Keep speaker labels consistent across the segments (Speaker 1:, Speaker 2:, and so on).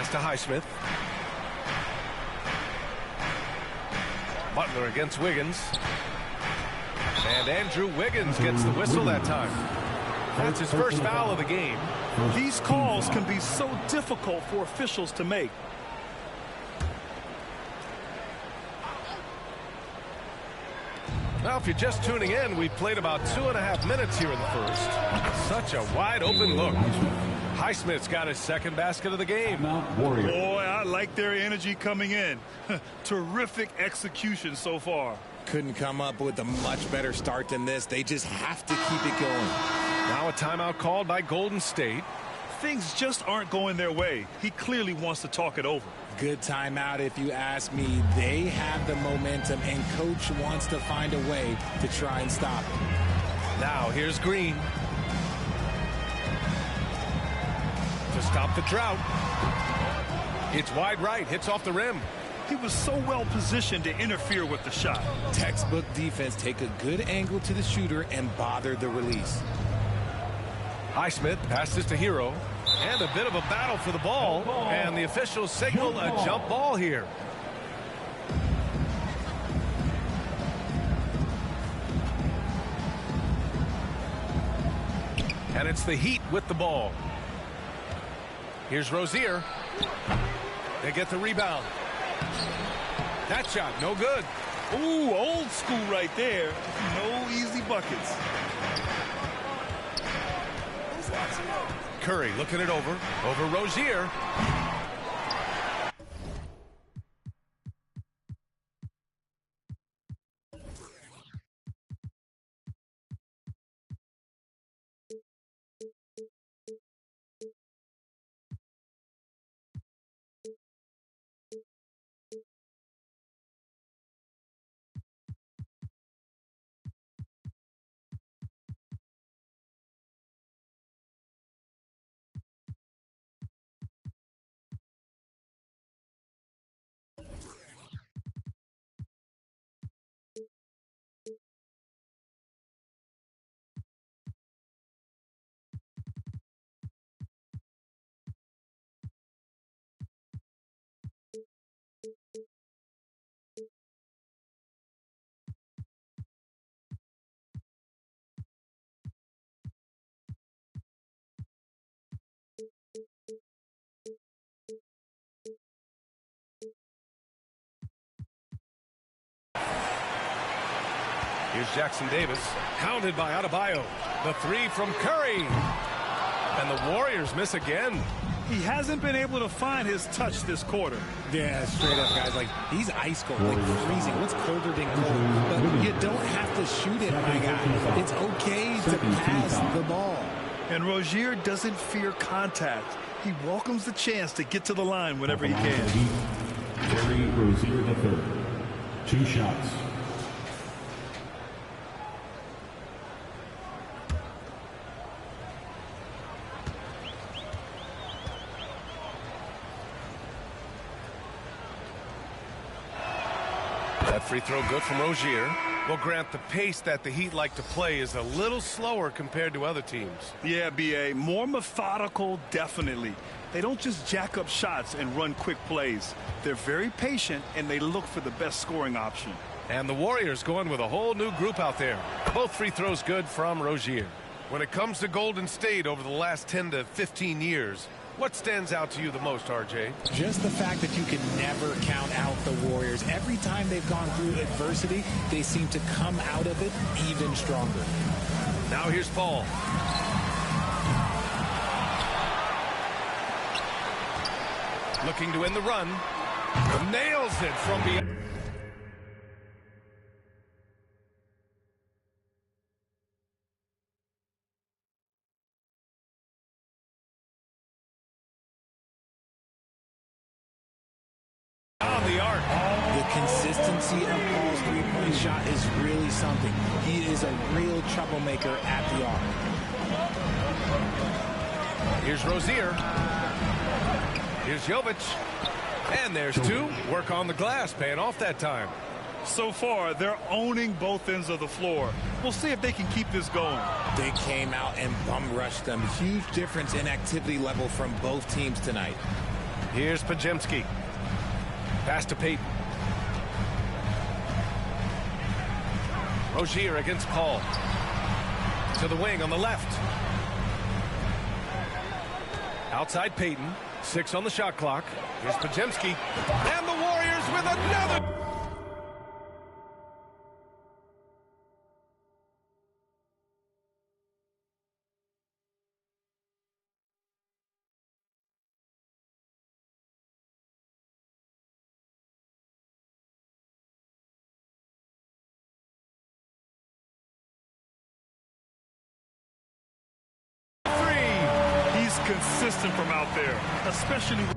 Speaker 1: Pass to Highsmith. Butler against Wiggins. And Andrew Wiggins gets the whistle that time. That's his first foul of the game.
Speaker 2: These calls can be so difficult for officials to make.
Speaker 1: Well, if you're just tuning in, we've played about 2.5 minutes here in the first. Such a wide open look. Highsmith's got his second basket of the game.
Speaker 2: Boy, I like their energy coming in. Terrific execution so far.
Speaker 3: Couldn't come up with a much better start than this. They just have to keep it going.
Speaker 1: Now a timeout called by Golden State.
Speaker 2: Things just aren't going their way. He clearly wants to talk it over.
Speaker 3: Good timeout if you ask me. They have the momentum, and coach wants to find a way to try and stop it.
Speaker 1: Now here's Green. To stop the drought. It's wide right, hits off the rim.
Speaker 2: He was so well positioned to interfere with the shot.
Speaker 3: Textbook defense. Take a good angle to the shooter and bother the release.
Speaker 1: Highsmith passes to Hero. And a bit of a battle for the ball. And the officials signal a jump ball here. And it's the Heat with the ball. Here's Rozier. They get the rebound. That shot, no good.
Speaker 2: Ooh, old school right there. No easy buckets.
Speaker 1: Curry looking it over Rozier. Here's Jackson Davis, hounded by Adebayo. The three from Curry. And the Warriors miss again.
Speaker 2: He hasn't been able to find his touch this quarter.
Speaker 3: Yeah, straight up, guys. Like, he's ice cold, like freezing. What's colder than cold? But you don't have to shoot it, my guy. It's okay to pass the ball.
Speaker 2: And Rozier doesn't fear contact. He welcomes the chance to get to the line whenever he can.
Speaker 4: Terry Rozier III. 2 shots.
Speaker 1: That free throw good from Rozier. Well, Grant, the pace that the Heat like to play is a little slower compared to other teams.
Speaker 2: Yeah, B.A. More methodical, definitely. They don't just jack up shots and run quick plays. They're very patient, and they look for the best scoring option.
Speaker 1: And the Warriors going with a whole new group out there. Both free throws good from Rozier. When it comes to Golden State over the last 10 to 15 years, what stands out to you the most, RJ?
Speaker 3: Just the fact that you can never count out the Warriors. Every time they've gone through adversity, they seem to come out of it even stronger.
Speaker 1: Now here's Paul. Looking to end the run. Nails it from beyond. The arc.
Speaker 3: The consistency of Paul's three-point shot is really something. He is a real troublemaker at the arc.
Speaker 1: Here's Rozier. Here's Jovic. And there's 2. Work on the glass, paying off that time.
Speaker 2: So far, they're owning both ends of the floor. We'll see if they can keep this going.
Speaker 3: They came out and bum rushed them. Huge difference in activity level from both teams tonight.
Speaker 1: Here's Pajemski. Pass to Peyton. Rozier against Paul. To the wing on the left. Outside Peyton. 6 on the shot clock. Here's Pajemski. And the Warriors with another.
Speaker 2: Consistent from out there, especially when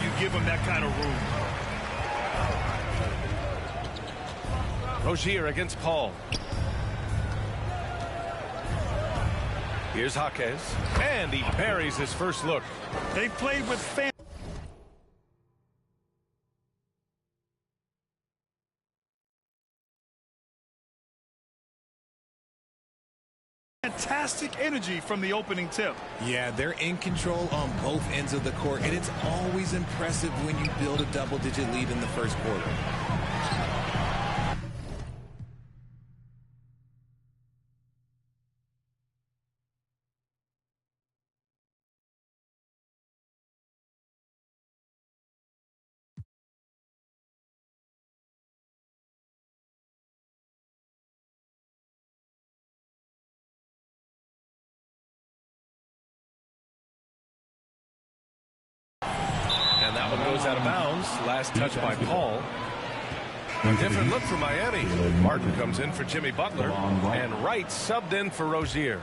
Speaker 2: you give him that kind of room.
Speaker 1: Rozier against Paul. Here's Jaquez, and he buries his first look.
Speaker 2: They played with fantastic energy from the opening tip.
Speaker 3: Yeah, they're in control on both ends of the court, and it's always impressive when you build a double-digit lead in the first quarter.
Speaker 1: And that one goes out of bounds. Last touch by Paul. A different look for Miami. Martin comes in for Jimmy Butler. And Wright subbed in for Rozier.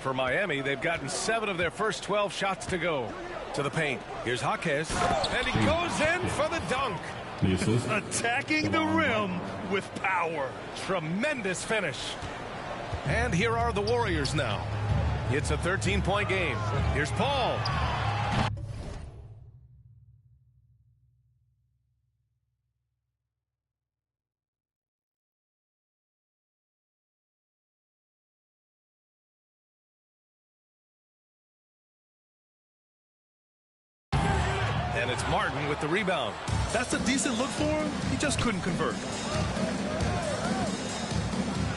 Speaker 1: For Miami, they've gotten 7 of their first 12 shots to go. To the paint. Here's Jaquez. And he goes in for the dunk.
Speaker 2: Attacking the rim with power.
Speaker 1: Tremendous finish. And here are the Warriors now. It's a 13-point game. Here's Paul. And it's Martin with the rebound.
Speaker 2: That's a decent look for him. He just couldn't convert.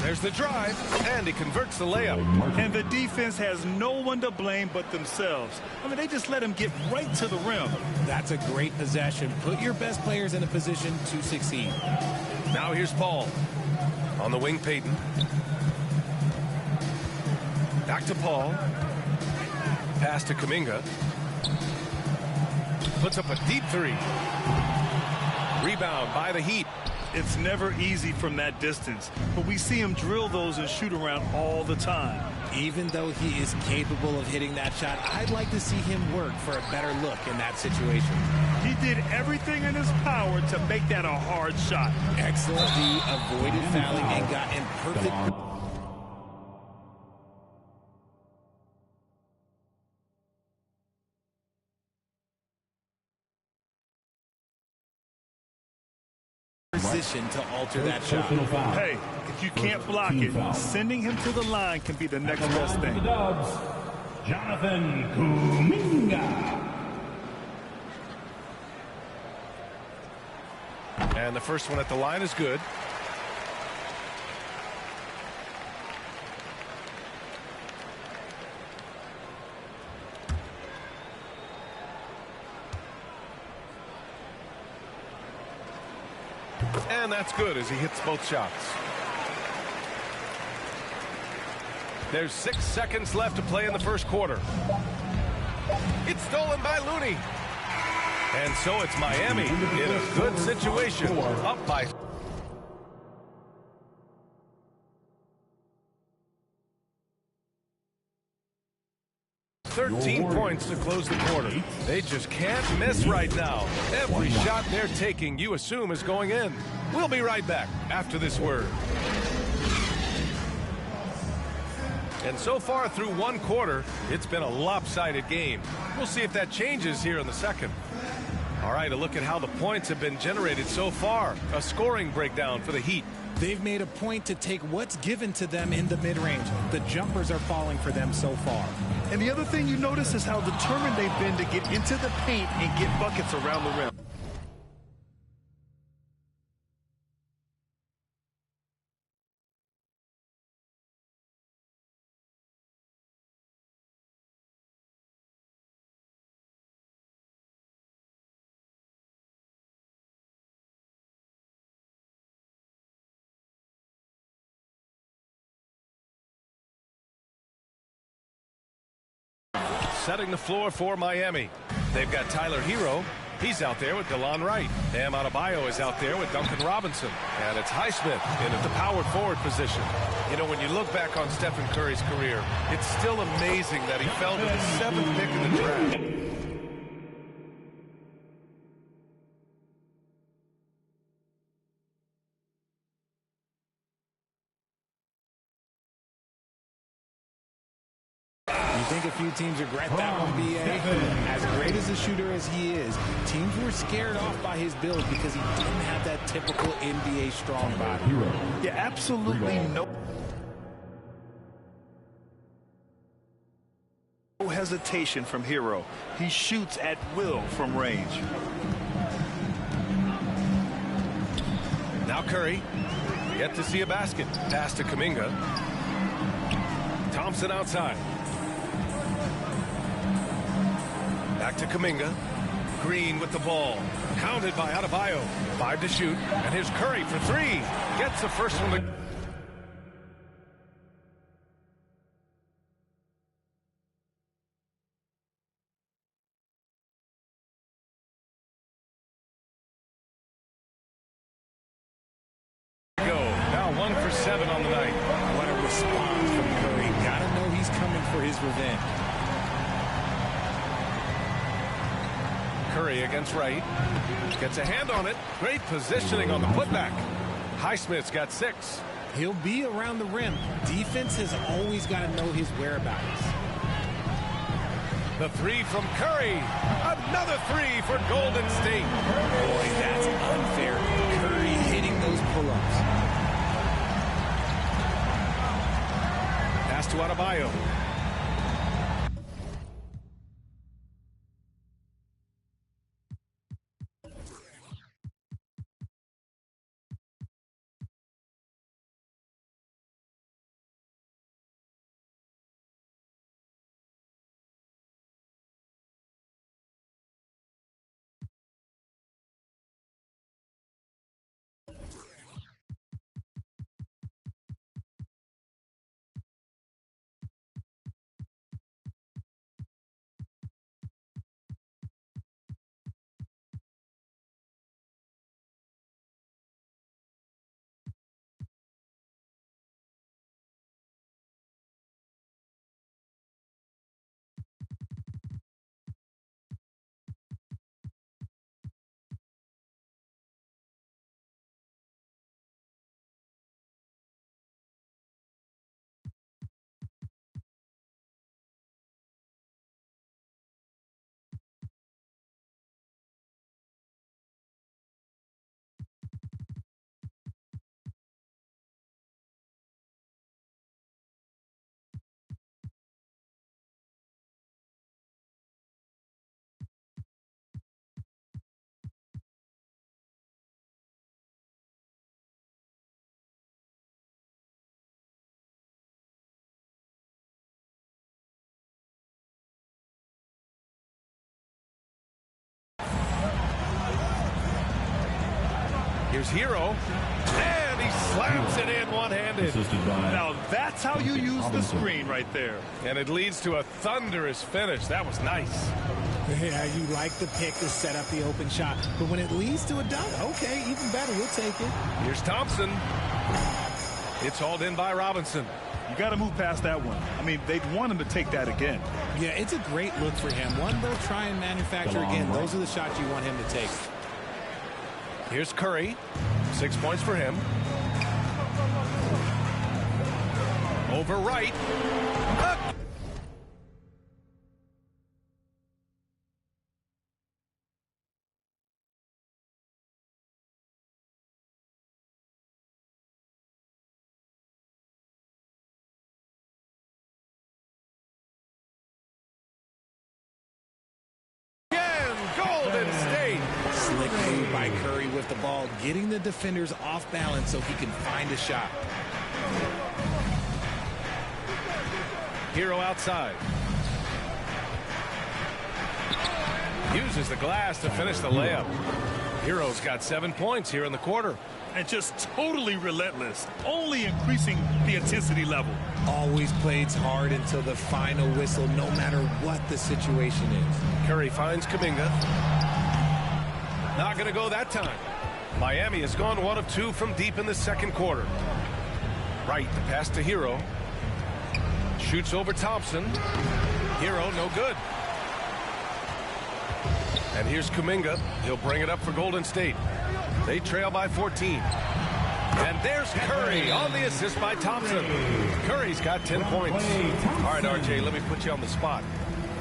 Speaker 1: There's the drive, and he converts the layup.
Speaker 2: And the defense has no one to blame but themselves. I mean, they just let him get right to the rim.
Speaker 3: That's a great possession. Put your best players in a position to succeed.
Speaker 1: Now here's Paul. On the wing, Peyton. Back to Paul. Pass to Kuminga. Puts up a deep 3. Rebound by the Heat.
Speaker 2: It's never easy from that distance, but we see him drill those and shoot around all the time.
Speaker 3: Even though he is capable of hitting that shot, I'd like to see him work for a better look in that situation.
Speaker 2: He did everything in his power to make that a hard shot.
Speaker 3: Excellent D, avoided fouling and got in perfect position to alter that shot.
Speaker 2: Hey, if you can't block it, sending him to the line can be the next best thing.
Speaker 4: Jonathan Kuminga.
Speaker 1: And the first one at the line is good. And that's good as he hits both shots. There's 6 seconds left to play in the first quarter. It's stolen by Looney. And so it's Miami in a good situation, up by 13 points to close the quarter. They just can't miss right now. Every shot they're taking, you assume, is going in. We'll be right back after this word. And so far through one quarter, it's been a lopsided game. We'll see if that changes here in the second. All right, a look at how the points have been generated so far. A scoring breakdown for the Heat.
Speaker 3: They've made a point to take what's given to them in the mid-range. The jumpers are falling for them so far.
Speaker 2: And the other thing you notice is how determined they've been to get into the paint and get buckets around the rim.
Speaker 1: Setting the floor for Miami. They've got Tyler Hero. He's out there with DeLon Wright. Bam Adebayo is out there with Duncan Robinson. And it's Highsmith in at the power forward position. You know, when you look back on Stephen Curry's career, it's still amazing that he fell to the 7th pick in the draft.
Speaker 3: You think a few teams regret that one, B.A.? As great as a shooter as he is, teams were scared off by his build because he didn't have that typical NBA strong body.
Speaker 2: Yeah, absolutely no hesitation from Hero. He shoots at will from range.
Speaker 1: Now Curry, yet to see a basket. Pass to Kuminga. Thompson outside. Back to Kuminga. Green with the ball. Counted by Adebayo. 5 to shoot. And here's Curry for 3. Gets the first one to... go. Now 1 for 7 on the night.
Speaker 3: What a response from Curry. Gotta know he's coming for his revenge.
Speaker 1: Curry against Wright. Gets a hand on it. Great positioning on the putback. Highsmith's got 6.
Speaker 3: He'll be around the rim. Defense has always got to know his whereabouts.
Speaker 1: The 3 from Curry. Another 3 for Golden State.
Speaker 3: Boy, that's unfair. Curry hitting those pull-ups.
Speaker 1: Pass to Adebayo. Here's Hero. And he slams it in one-handed.
Speaker 2: Now that's how you use the screen right there.
Speaker 1: And it leads to a thunderous finish. That was nice.
Speaker 3: Yeah, you like the pick to set up the open shot. But when it leads to a dunk, okay, even better. We'll take it.
Speaker 1: Here's Thompson. It's hauled in by Robinson.
Speaker 2: You got to move past that one. I mean, they'd want him to take that again.
Speaker 3: Yeah, it's a great look for him. One they'll try and manufacture again. Those are the shots you want him to take.
Speaker 1: Here's Curry. 6 points for him. Over Wright. Golden State.
Speaker 3: Slick move by Curry with the ball, getting the defenders off balance so he can find a shot.
Speaker 1: Hero outside. Uses the glass to finish the layup. Hero's got 7 points here in the quarter.
Speaker 2: And just totally relentless, only increasing the intensity level.
Speaker 3: Always plays hard until the final whistle, no matter what the situation is.
Speaker 1: Curry finds Kuminga. Not going to go that time. Miami has gone 1 of 2 from deep in the second quarter. Right, the pass to Hero. Shoots over Thompson. Hero, no good. And here's Kuminga. He'll bring it up for Golden State. They trail by 14. And there's Curry on the assist by Thompson. Curry's got 10 points. All right, RJ, let me put you on the spot.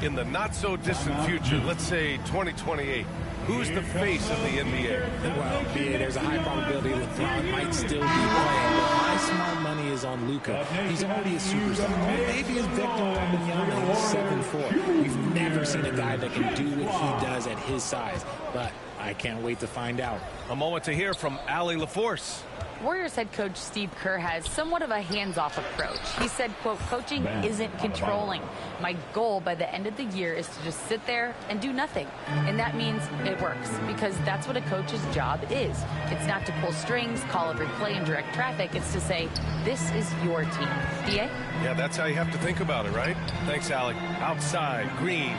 Speaker 1: In the not-so-distant future, let's say 2028, who's the face of the NBA?
Speaker 3: Well, BA, there's a high probability LeBron might still be playing, but my smart money is on Luka. He's already a superstar. Maybe as Victor Wembanyama, he's 7'4". We've never seen a guy that can do what he does at his size, but I can't wait to find out.
Speaker 1: A moment to hear from Allie LaForce.
Speaker 5: Warriors head coach Steve Kerr has somewhat of a hands-off approach. He said, quote, coaching isn't controlling. My goal by the end of the year is to just sit there and do nothing. And that means it works because that's what a coach's job is. It's not to pull strings, call every play, and direct traffic. It's to say, this is your team. DA?
Speaker 1: Yeah, that's how you have to think about it, right? Thanks, Allie. Outside, Green.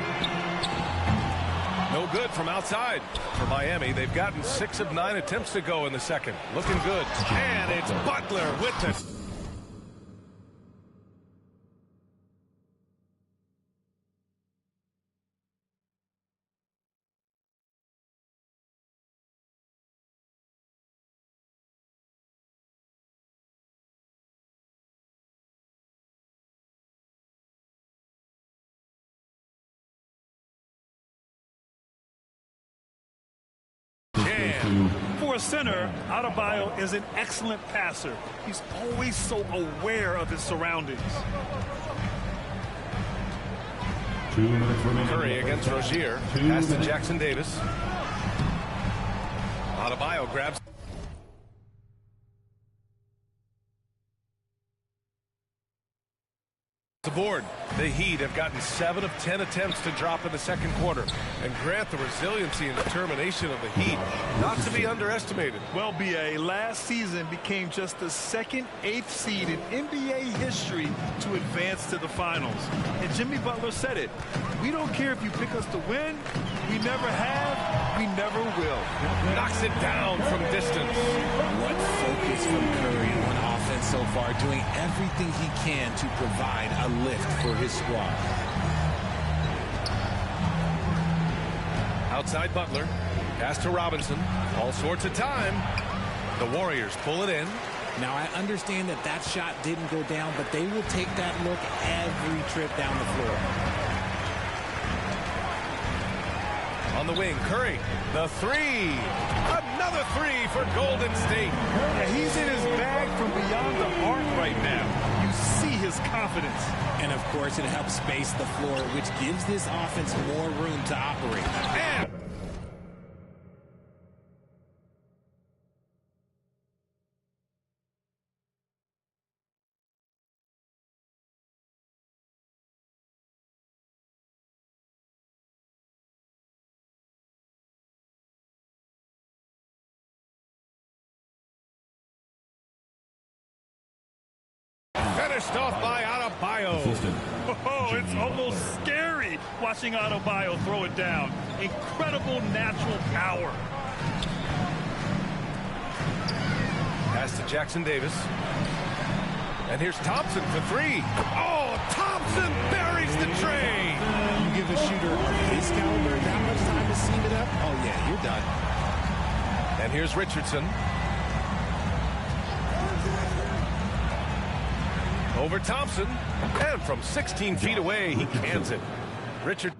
Speaker 1: No good from outside for Miami. They've gotten 6 of 9 attempts to go in the second. Looking good. And it's Butler with the...
Speaker 2: For a center, Adebayo is an excellent passer. He's always so aware of his surroundings.
Speaker 4: 2 minutes remaining.
Speaker 1: Curry against Rozier. Pass to Jackson Davis. Adebayo grabs the board. The Heat have gotten 7 of 10 attempts to drop in the second quarter. And grant the resiliency and determination of the Heat not to be underestimated.
Speaker 2: Well, BA, last season became just the second 8th seed in NBA history to advance to the finals. And Jimmy Butler said it. We don't care if you pick us to win. We never have. We never will.
Speaker 1: Knocks it down from distance.
Speaker 3: What focus from Curry on offense so far, doing everything he can to provide a lift for his squad.
Speaker 1: Outside Butler. Pass to Robinson. All sorts of time. The Warriors pull it in.
Speaker 3: Now, I understand that that shot didn't go down, but they will take that look every trip down the floor.
Speaker 1: On the wing, Curry. The 3. Another 3 for Golden State.
Speaker 2: Yeah, he's in his bag from beyond the arc right now. You see his confidence.
Speaker 3: And, of course, it helps space the floor, which gives this offense more room to operate.
Speaker 1: And finished off by Adebayo.
Speaker 2: Oh, it's almost scary watching Adebayo throw it down. Incredible natural power.
Speaker 1: Pass to Jackson Davis. And here's Thompson for 3. Oh, Thompson buries the tray.
Speaker 3: You give a shooter of his caliber that much time to seam it up, oh, yeah, you're done.
Speaker 1: And here's Richardson. Over Thompson. And from 16 feet away, he cans it. Richard.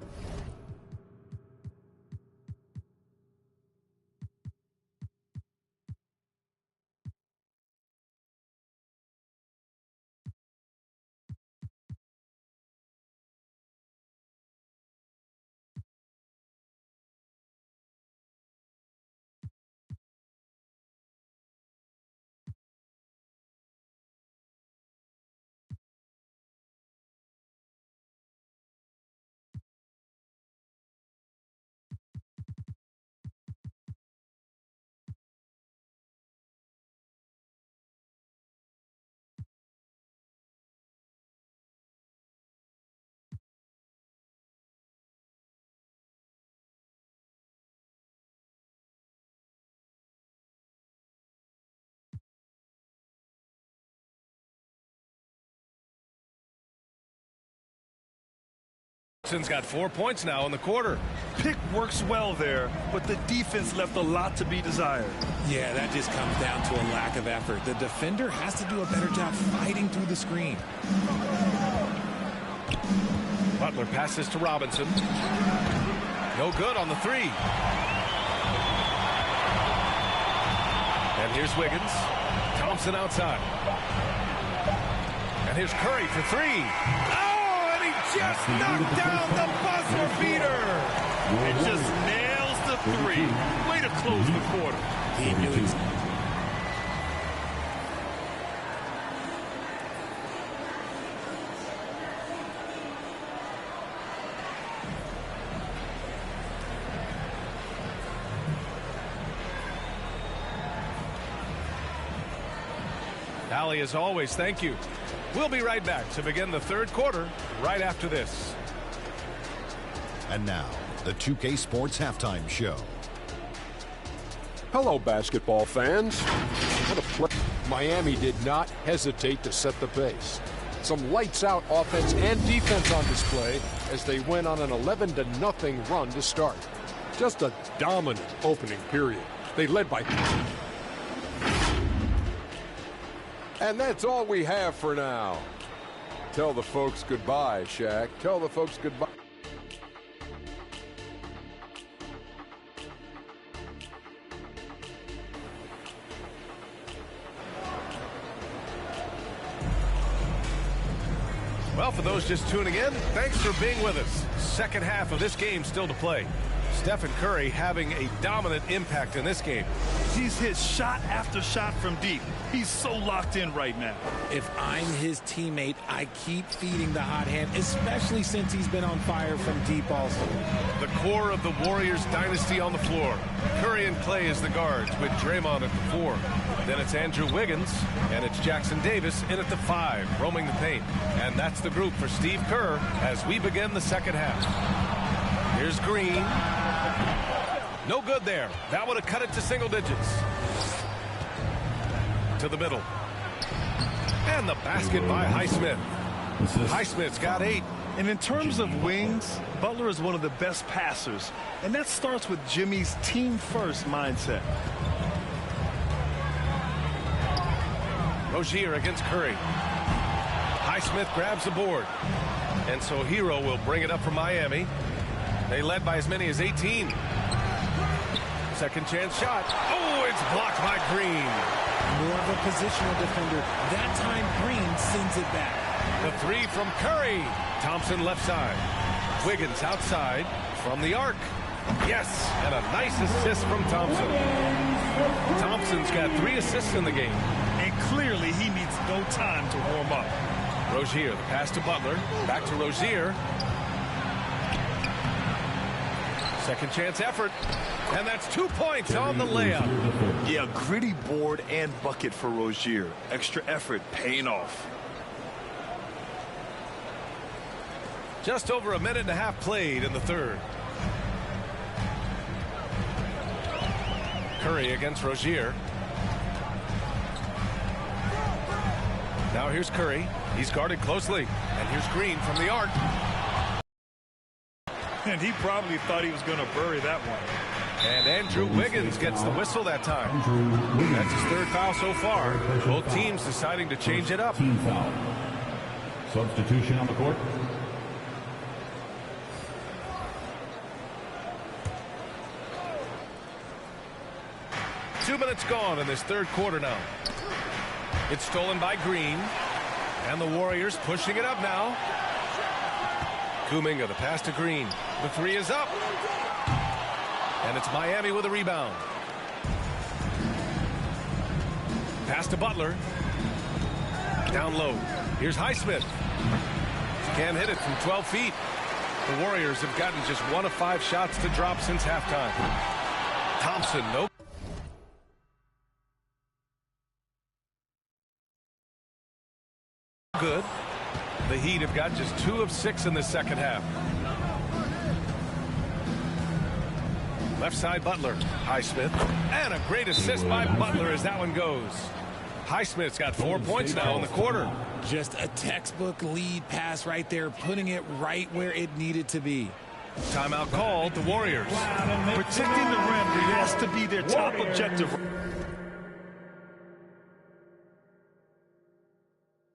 Speaker 1: Thompson's got 4 points now in the quarter.
Speaker 2: Pick works well there, but the defense left a lot to be desired.
Speaker 3: Yeah, that just comes down to a lack of effort. The defender has to do a better job fighting through the screen.
Speaker 1: Butler passes to Robinson. No good on the three. And here's Wiggins. Thompson outside. And here's Curry for three. Oh, and he just knocked down the buzzer beater.
Speaker 2: It just nails the three. Way to close the quarter.
Speaker 3: He knew he's...
Speaker 1: Allie, as always, thank you. We'll be right back to begin the third quarter right after this.
Speaker 6: And now, the 2K Sports Halftime Show.
Speaker 7: Hello, basketball fans. What a play. Miami did not hesitate to set the pace. Some lights-out offense and defense on display as they went on an 11-0 run to start. Just a dominant opening period. They led by... And that's all we have for now. Tell the folks goodbye, Shaq. Tell the folks goodbye.
Speaker 1: Well, for those just tuning in, thanks for being with us. Second half of this game still to play. Stephen Curry having a dominant impact in this game.
Speaker 2: He's hit shot after shot from deep. He's so locked in right now.
Speaker 3: If I'm his teammate, I keep feeding the hot hand, especially since he's been on fire from deep also.
Speaker 1: The core of the Warriors dynasty on the floor. Curry and Clay as the guards with Draymond at the 4. Then it's Andrew Wiggins, and it's Jackson Davis in at the 5, roaming the paint. And that's the group for Steve Kerr as we begin the second half. Here's Green. No good there. That would have cut it to single digits. To the middle. And the basket by Highsmith. Highsmith's got 8.
Speaker 2: And in terms of wings, Butler is one of the best passers. And that starts with Jimmy's team-first mindset.
Speaker 1: Rozier against Curry. Highsmith grabs the board. And so Hero will bring it up for Miami. They led by as many as 18. Second chance shot. Oh, it's blocked by Green.
Speaker 3: More of a positional defender. That time Green sends it back.
Speaker 1: The 3 from Curry. Thompson left side. Wiggins outside from the arc. Yes, and a nice assist from Thompson. Thompson's got 3 assists in the game.
Speaker 2: And clearly he needs no time to warm up.
Speaker 1: Rozier, the pass to Butler. Back to Rozier. Second chance effort. And that's 2 points on the layup.
Speaker 2: Yeah, gritty board and bucket for Rozier. Extra effort paying off.
Speaker 1: Just over a minute and a half played in the third. Curry against Rozier. Now here's Curry. He's guarded closely. And here's Green from the arc.
Speaker 2: And he probably thought he was going to bury that one.
Speaker 1: And Andrew Wiggins gets the whistle that time. That's his 3rd foul so far. Both teams deciding to change it up.
Speaker 4: Team foul. Substitution on the court.
Speaker 1: Two minutes gone in this third quarter now. It's stolen by Green. And the Warriors pushing it up now. Kuminga, the pass to Green. The 3 is up. And it's Miami with a rebound. Pass to Butler. Down low. Here's Highsmith. Can't hit it from 12 feet. The Warriors have gotten just 1 of 5 shots to drop since halftime. Thompson, nope. Good. The Heat have got just 2 of 6 in the second half. Left side Butler. Highsmith. And a great assist by Butler as that one goes. Highsmith's got 4 points now in the quarter.
Speaker 3: Just a textbook lead pass right there, putting it right where it needed to be.
Speaker 1: Timeout called, the Warriors.
Speaker 2: Protecting the rim has to be their top objective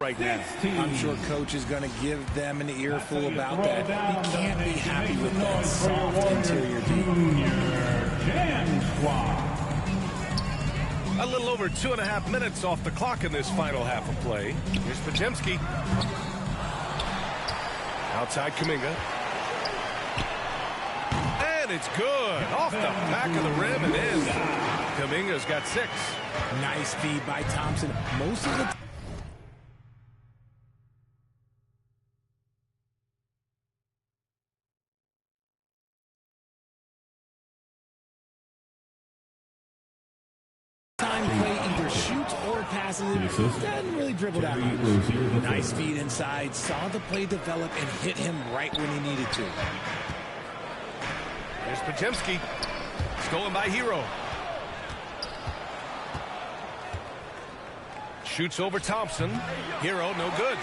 Speaker 2: right now.
Speaker 3: I'm sure coach is going to give them an earful about that. He can't be happy with that soft interior D.
Speaker 1: A little over 2.5 minutes off the clock in this final half of play. Here's Podziemski. Outside Kuminga. And it's good. Off the back of the rim and in. Kuminga's got 6.
Speaker 3: Nice feed by Thompson. Most of the time play either shoots or passes it. Doesn't really dribble that much. Nice feed inside. Saw the play develop and hit him right when he needed to.
Speaker 1: Here's Podziemski. Stolen by Hero. Shoots over Thompson. Hero, no good.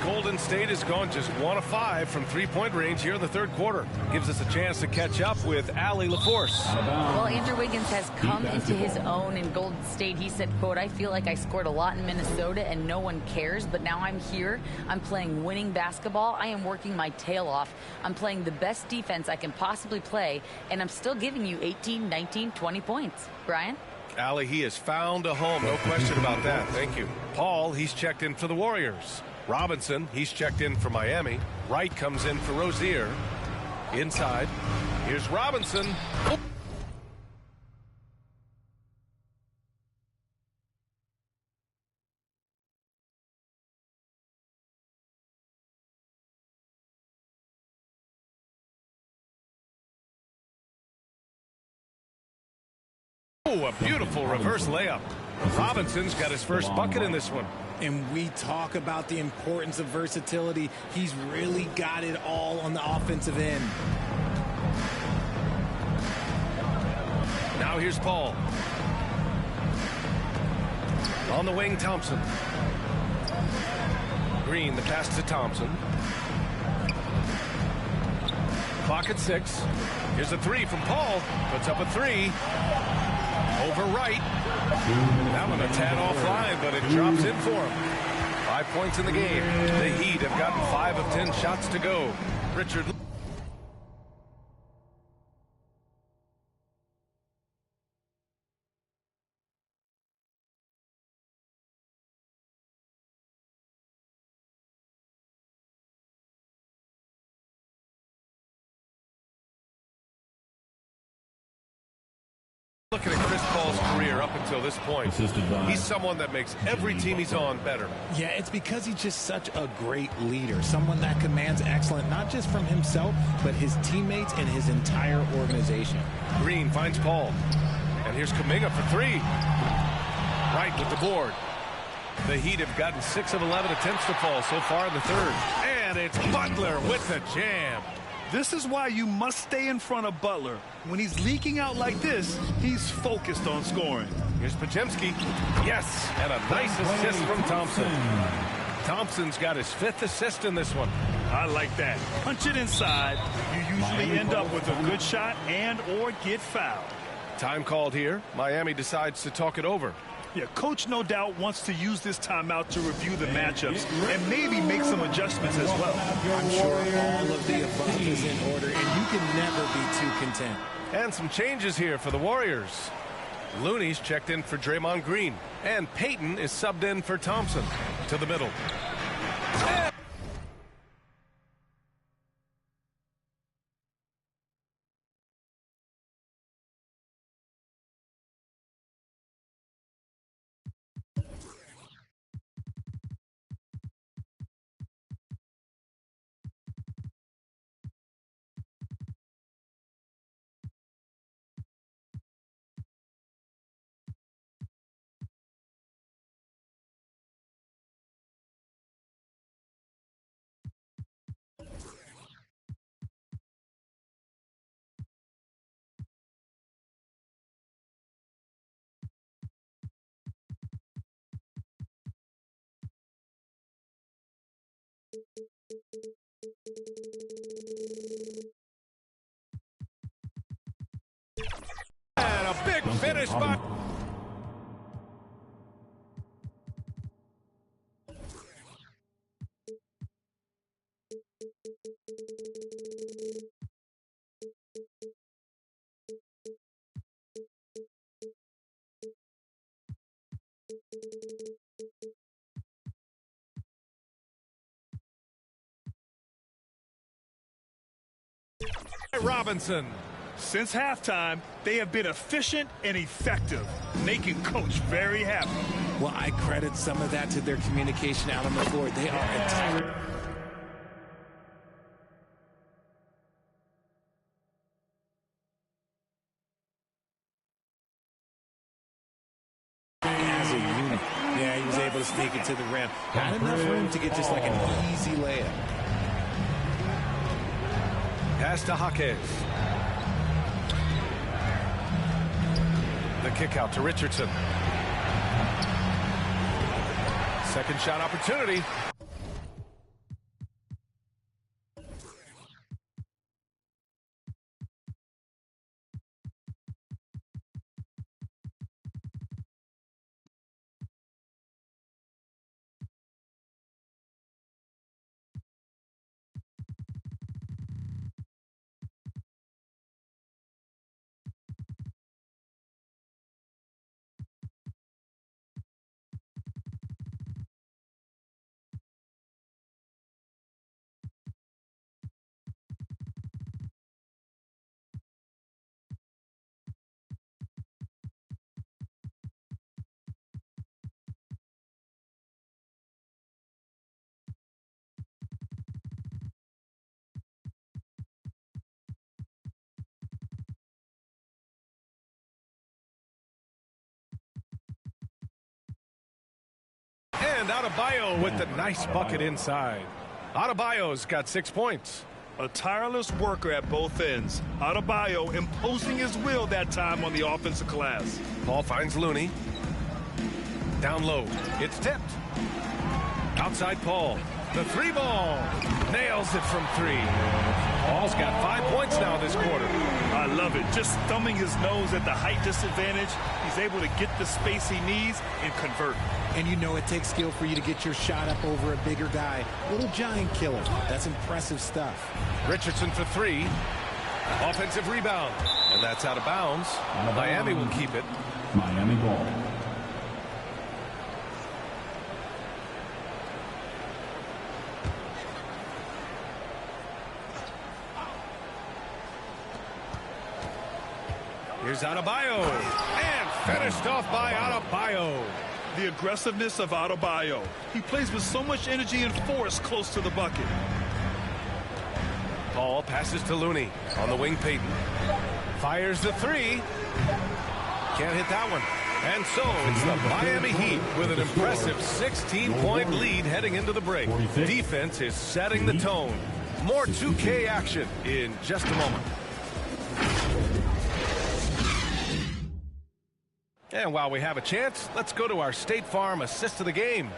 Speaker 1: Golden State has gone just 1 of 5 from three-point range here in the third quarter. Gives us a chance to catch up with Allie LaForce.
Speaker 5: Well, Andrew Wiggins has come into his own in Golden State. He said, quote, I feel like I scored a lot in Minnesota and no one cares, but now I'm here. I'm playing winning basketball. I am working my tail off. I'm playing the best defense I can possibly play, and I'm still giving you 18, 19, 20 points. Brian?
Speaker 1: Allie, he has found a home. No question about that. Thank you. Paul, he's checked in for the Warriors. Robinson, he's checked in for Miami. Wright comes in for Rozier. Inside. Here's Robinson. Oh, a beautiful reverse layup. Robinson's got his first bucket in this one.
Speaker 3: And we talk about the importance of versatility. He's really got it all on the offensive end.
Speaker 1: Now here's Paul. On the wing, Thompson. Green, the pass to Thompson. Clock at 6. Here's a 3 from Paul. Puts up a 3. Over Wright. That one a tad offline, but it drops in for him. 5 points in the game. The Heat have gotten 5 of 10 shots to go. Richard. Looking at Chris Paul's career up until this point, he's someone that makes every team he's on better.
Speaker 3: Yeah, it's because he's just such a great leader, someone that commands excellence, not just from himself, but his teammates and his entire organization.
Speaker 1: Green finds Paul. And here's Kuminga for 3. Wright with the board. The Heat have gotten 6 of 11 attempts to fall so far in the third. And it's Butler with the jam.
Speaker 2: This is why you must stay in front of Butler. When he's leaking out like this, he's focused on scoring.
Speaker 1: Here's Podziemski. Yes, and a nice assist from Thompson. Thompson's got his 5th assist in this one.
Speaker 2: I like that. Punch it inside. You usually end up with a good shot and or get fouled.
Speaker 1: Time called here. Miami decides to talk it over.
Speaker 2: Yeah, coach no doubt wants to use this timeout to review the matchups and maybe make some adjustments as well.
Speaker 3: I'm sure all of the above is in order, and you can never be too content.
Speaker 1: And some changes here for the Warriors. Looney's checked in for Draymond Green, and Payton is subbed in for Thompson. To the middle. And a big finish by... Robinson.
Speaker 2: Since halftime, they have been efficient and effective, making Coach very happy.
Speaker 3: Well, I credit some of that to their communication out on the floor. They are entirely... as a unit. Yeah, he was able to sneak it to the rim. Not enough room to get just like an easy layup.
Speaker 1: Pass to Jaquez. The kick out to Richardson. Second shot opportunity. And Adebayo with the nice bucket inside. Adebayo's got 6 points.
Speaker 2: A tireless worker at both ends. Adebayo imposing his will that time on the offensive glass.
Speaker 1: Paul finds Looney. Down low. It's tipped. Outside Paul. The three ball. Nails it from three. Paul's got 5 points now this quarter.
Speaker 2: I love it. Just thumbing his nose at the height disadvantage. He's able to get the space he needs and convert.
Speaker 3: And you know it takes skill for you to get your shot up over a bigger guy. Little giant killer. That's impressive stuff.
Speaker 1: Richardson for three. Offensive rebound. And that's out of bounds. Miami will keep it.
Speaker 4: Miami ball.
Speaker 1: Here's Adebayo. And finished off by Adebayo.
Speaker 2: The aggressiveness of Adebayo. He plays with so much energy and force close to the bucket.
Speaker 1: Paul passes to Looney. On the wing, Payton. Fires the three. Can't hit that one. And so it's the Miami Heat with an impressive 16-point lead heading into the break. Defense is setting the tone. More 2K action in just a moment. And while we have a chance, let's go to our State Farm assist of the game.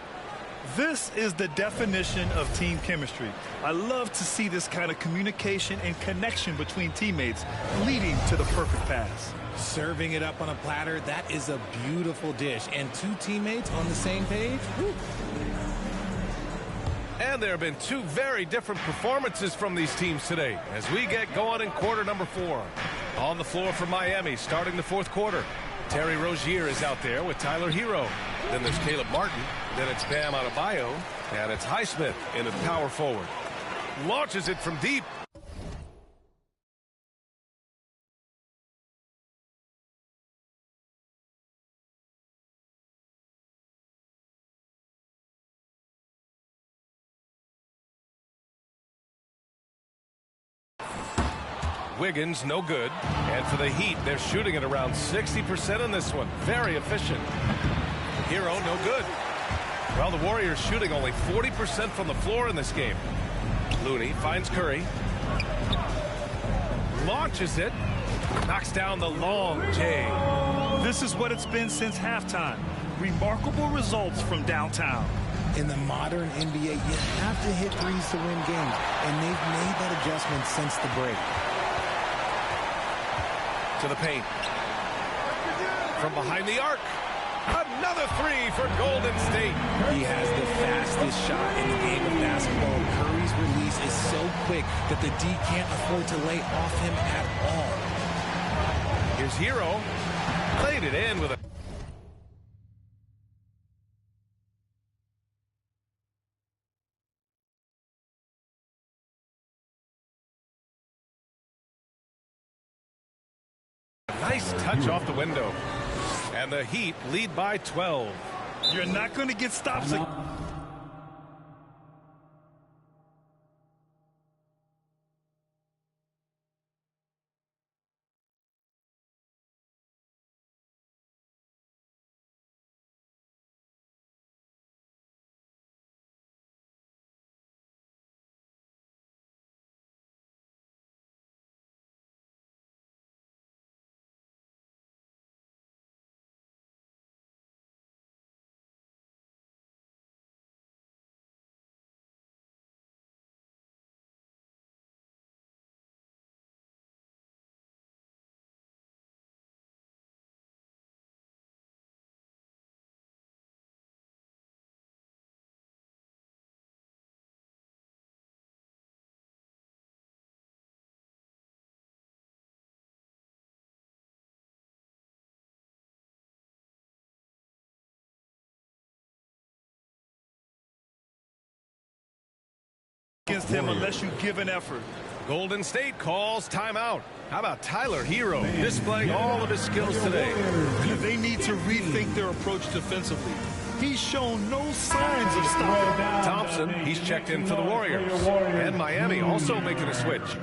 Speaker 2: This is the definition of team chemistry. I love to see this kind of communication and connection between teammates leading to the perfect pass.
Speaker 3: Serving it up on a platter, that is a beautiful dish. And two teammates on the same page? Woo.
Speaker 1: And there have been two very different performances from these teams today as we get going in quarter number 4. On the floor for Miami starting the fourth quarter. Terry Rozier is out there with Tyler Hero. Then there's Caleb Martin. Then it's Bam Adebayo. And it's Highsmith in at power forward. Launches it from deep. Wiggins, no good. And for the Heat, they're shooting at around 60% in this one. Very efficient. Hero, no good. Well, the Warriors shooting only 40% from the floor in this game. Looney finds Curry. Launches it. Knocks down the long J.
Speaker 2: This is what it's been since halftime. Remarkable results from downtown.
Speaker 3: In the modern NBA, you have to hit threes to win games, and they've made that adjustment since the break.
Speaker 1: To the paint. From behind the arc. Another three for Golden State.
Speaker 3: He has the fastest shot in the game of basketball. Curry's release is so quick that the D can't afford to lay off him at all.
Speaker 1: Here's Hero. Played it in with a... nice touch off the window. And the Heat lead by 12.
Speaker 2: You're not going to get stops. Against him unless you give an effort.
Speaker 1: Golden State calls timeout. How about Tyler Hero displaying all of his skills today?
Speaker 2: They need to rethink their approach defensively. He's shown no signs of stopping.
Speaker 1: Thompson, he's checked in for the Warriors. And Miami also making a switch.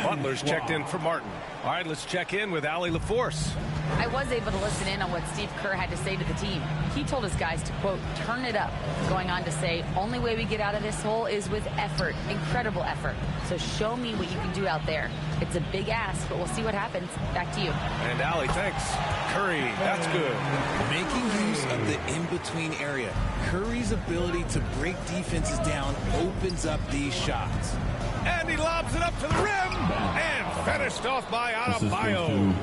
Speaker 1: Butler's checked in for Martin. All right, let's check in with Allie LaForce.
Speaker 5: I was able to listen in on what Steve Kerr had to say to the team. He told his guys to, quote, turn it up, going on to say, only way we get out of this hole is with effort, incredible effort. So show me what you can do out there. It's a big ask, but we'll see what happens. Back to you.
Speaker 1: And Allie, thanks. Curry, that's good.
Speaker 3: Making use of the in-between area. Curry's ability to break defenses down opens up these shots.
Speaker 1: And he lobs it up to the rim. And finished off by Adebayo.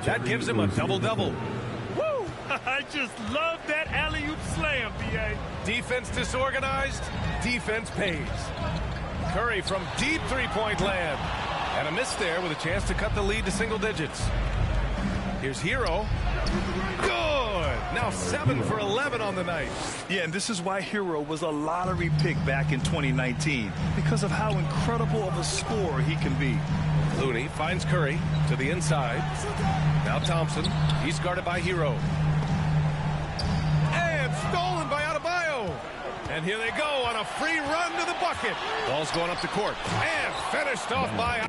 Speaker 1: That gives him a double-double.
Speaker 2: Woo! I just love that alley-oop slam, B.A.
Speaker 1: Defense disorganized, defense pays. Curry from deep three-point land. And a miss there with a chance to cut the lead to single digits. Here's Hero. Good! Now 7 for 11 on the night.
Speaker 2: Yeah, and this is why Hero was a lottery pick back in 2019, because of how incredible of a scorer he can be.
Speaker 1: Looney finds Curry to the inside. Now Thompson. He's guarded by Hero. And stolen by Adebayo. And here they go on a free run to the bucket. Ball's going up the court. And finished off by...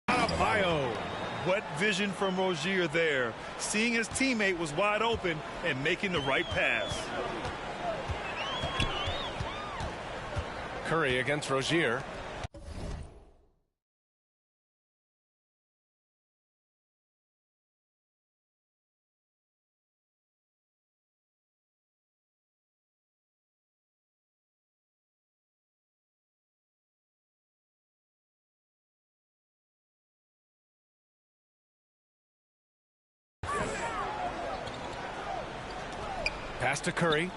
Speaker 1: Adebayo.
Speaker 2: What vision from Rozier there, seeing his teammate was wide open and making the right pass.
Speaker 1: Curry against Rozier. Pass to Curry.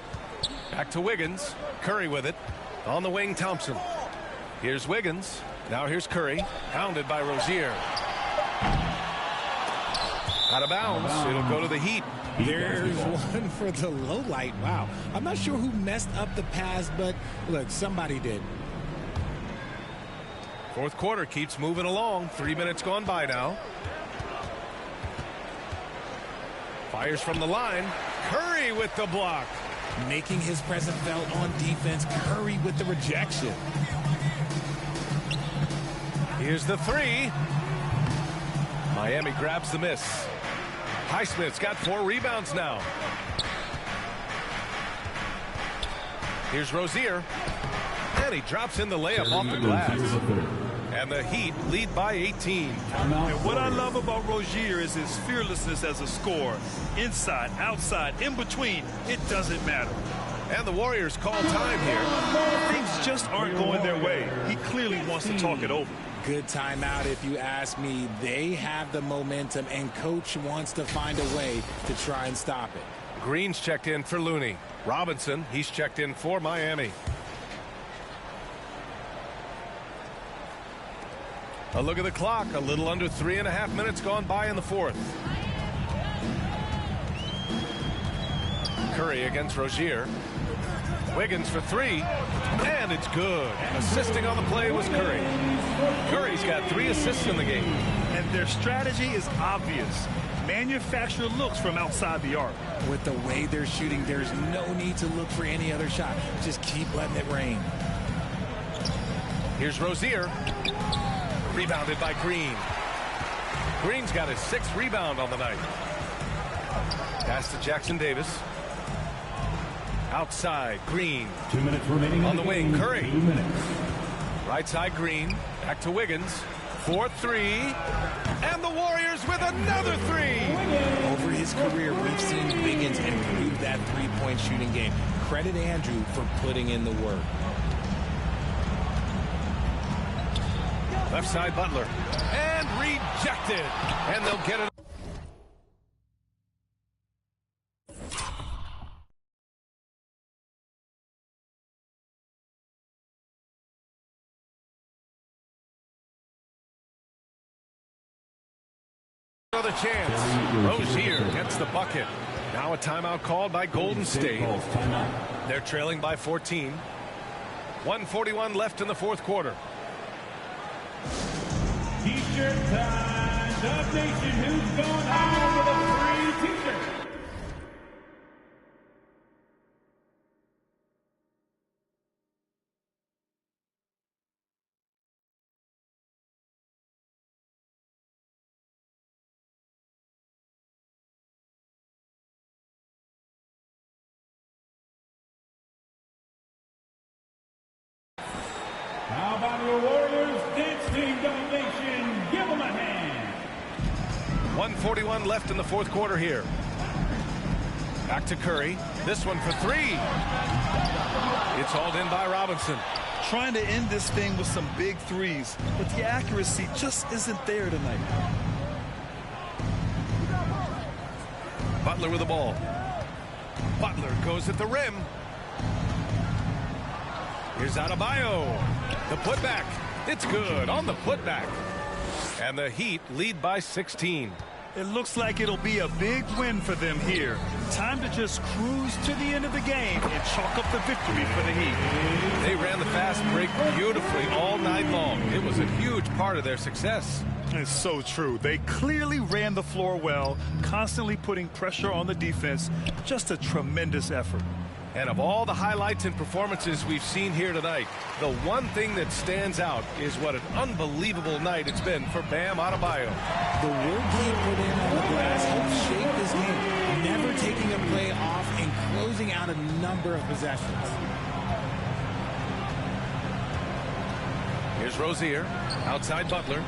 Speaker 1: Back to Wiggins. Curry with it. On the wing, Thompson. Here's Wiggins. Now here's Curry. Pounded by Rozier. Out of bounds. It'll go to the Heat.
Speaker 3: There's one for the low light. Wow. I'm not sure who messed up the pass, but look, somebody did.
Speaker 1: Fourth quarter keeps moving along. 3 minutes gone by now. Fires from the line. Curry with the block.
Speaker 3: Making his presence felt on defense. Curry with the rejection.
Speaker 1: Here's the three. Miami grabs the miss. Highsmith's got 4 rebounds now. Here's Rozier. And he drops in the layup off the glass. And the Heat lead by 18.
Speaker 2: And what I love about Rozier is his fearlessness as a scorer. Inside, outside, in between, it doesn't matter.
Speaker 1: And the Warriors call time here.
Speaker 2: Things just aren't going their way. He clearly wants to talk it over.
Speaker 3: Good timeout if you ask me. They have the momentum, and coach wants to find a way to try and stop it.
Speaker 1: Green's checked in for Looney. Robinson, he's checked in for Miami. A look at the clock. A little under 3.5 minutes gone by in the fourth. Curry against Rozier. Wiggins for 3. And it's good. Assisting on the play was Curry. Curry's got 3 assists in the game.
Speaker 2: And their strategy is obvious. Manufacture looks from outside the arc.
Speaker 3: With the way they're shooting, there's no need to look for any other shot. Just keep letting it rain.
Speaker 1: Here's Rozier. Rebounded by Green. Green's got his 6th rebound on the night. Pass to Jackson Davis. Outside, Green.
Speaker 4: 2 minutes remaining
Speaker 1: on the wing, Curry.
Speaker 4: 2 minutes.
Speaker 1: Right side, Green. Back to Wiggins. 4-3. And the Warriors with another 3.
Speaker 3: Over his career, we've seen Wiggins improve that three-point shooting game. Credit Andrew for putting in the work.
Speaker 1: Left side, Butler. And rejected. And they'll get it. Another chance. Rozier gets the bucket. Now a timeout called by Golden State. They're trailing by 14. 1:41 left in the fourth quarter.
Speaker 4: T-shirt time. Dub Nation, who's going home with a free T-shirt? How about your Warriors dance team, Dub Nation? Give them a hand.
Speaker 1: 1:41 left in the fourth quarter here. Back to Curry. This one for 3. It's hauled in by Robinson.
Speaker 2: trying to end this thing with some big threes, but the accuracy just isn't there tonight.
Speaker 1: Butler with the ball. Butler goes at the rim. Here's Adebayo. The putback. It's good on the putback. And the Heat lead by 16.
Speaker 2: It looks like it'll be a big win for them here. Time to just cruise to the end of the game and chalk up the victory for the Heat.
Speaker 1: They ran the fast break beautifully all night long. It was a huge part of their success.
Speaker 2: It's so true. They clearly ran the floor well, constantly putting pressure on the defense. Just a tremendous effort.
Speaker 1: And of all the highlights and performances we've seen here tonight, the one thing that stands out is what an unbelievable night it's been for Bam Adebayo.
Speaker 3: The work he put in on the glass helped shape this game, never taking a play off and closing out a number of possessions.
Speaker 1: Here's Rozier, outside Butler.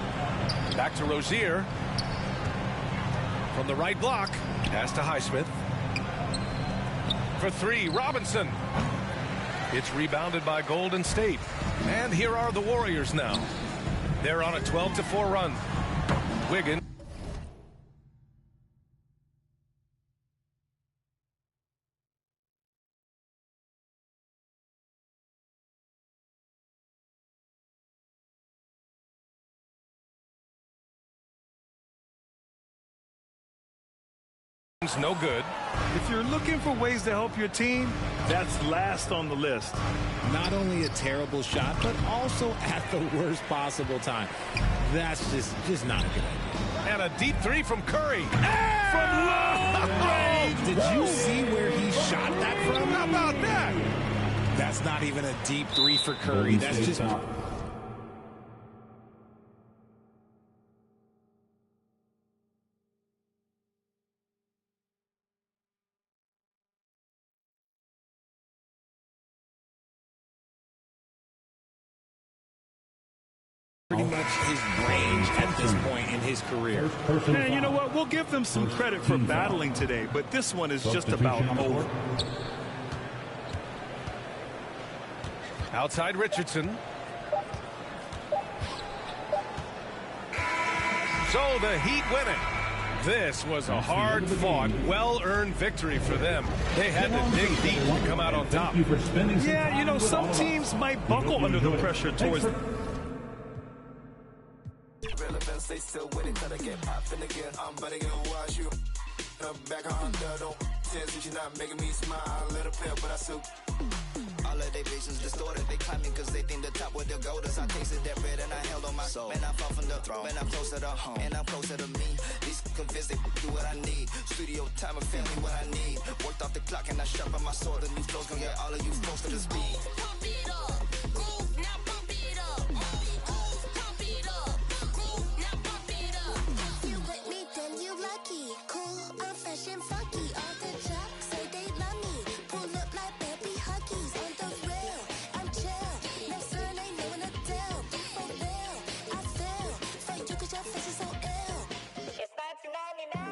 Speaker 1: Back to Rozier. From the right block, pass to Highsmith. For three, Robinson. It's rebounded by Golden State. And here are the Warriors now. They're on a 12-4 run. Wiggins. No good.
Speaker 2: If you're looking for ways to help your team, that's last on the list.
Speaker 3: Not only a terrible shot, but also at the worst possible time. That's just not a good idea.
Speaker 1: And a deep three from Curry.
Speaker 2: From long range.
Speaker 3: Did you see where he shot that from?
Speaker 1: How about that?
Speaker 3: That's not even a deep three for Curry. That's just... pretty much his range at this point in his career.
Speaker 2: Man, you know what? We'll give them some credit for battling today, but this one is just about over.
Speaker 1: Outside Richardson. So the Heat win it. This was a hard-fought, well-earned victory for them. They had to dig deep to come out on top.
Speaker 2: Yeah, you know, some teams might buckle under the pressure towards...
Speaker 8: Stay still with it, gotta get poppin' again. I'm about to get wash you. Back on don't since you're not making me smile. A little bit, but I still. All of they visions distorted. They climbing cause they think the top where they'll go. As I tasted that bread and I held on my soul. Man, I fall from the throne. Man, I'm closer to home. And I'm closer to me. These convinced they do what I need. Studio time and family what I need. Worked off the clock and I sharpen my sword. The new flows gonna get all of you close to the speed. Pump it up. Groove, now pump it up. Pump it up. Groove, now pump it up. You with me, then you lucky. Cool, I'm fresh and funky. All the jocks say they love me. Pull up like baby huggies. On the rail, I'm chill. No surname, no one a deal. For real, I feel. For you cause your face is so ill. It's 1999.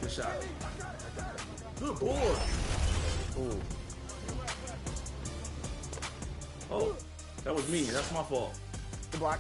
Speaker 9: Good shot. Good board. Ooh. Oh, that was me. That's my fault.
Speaker 10: The block.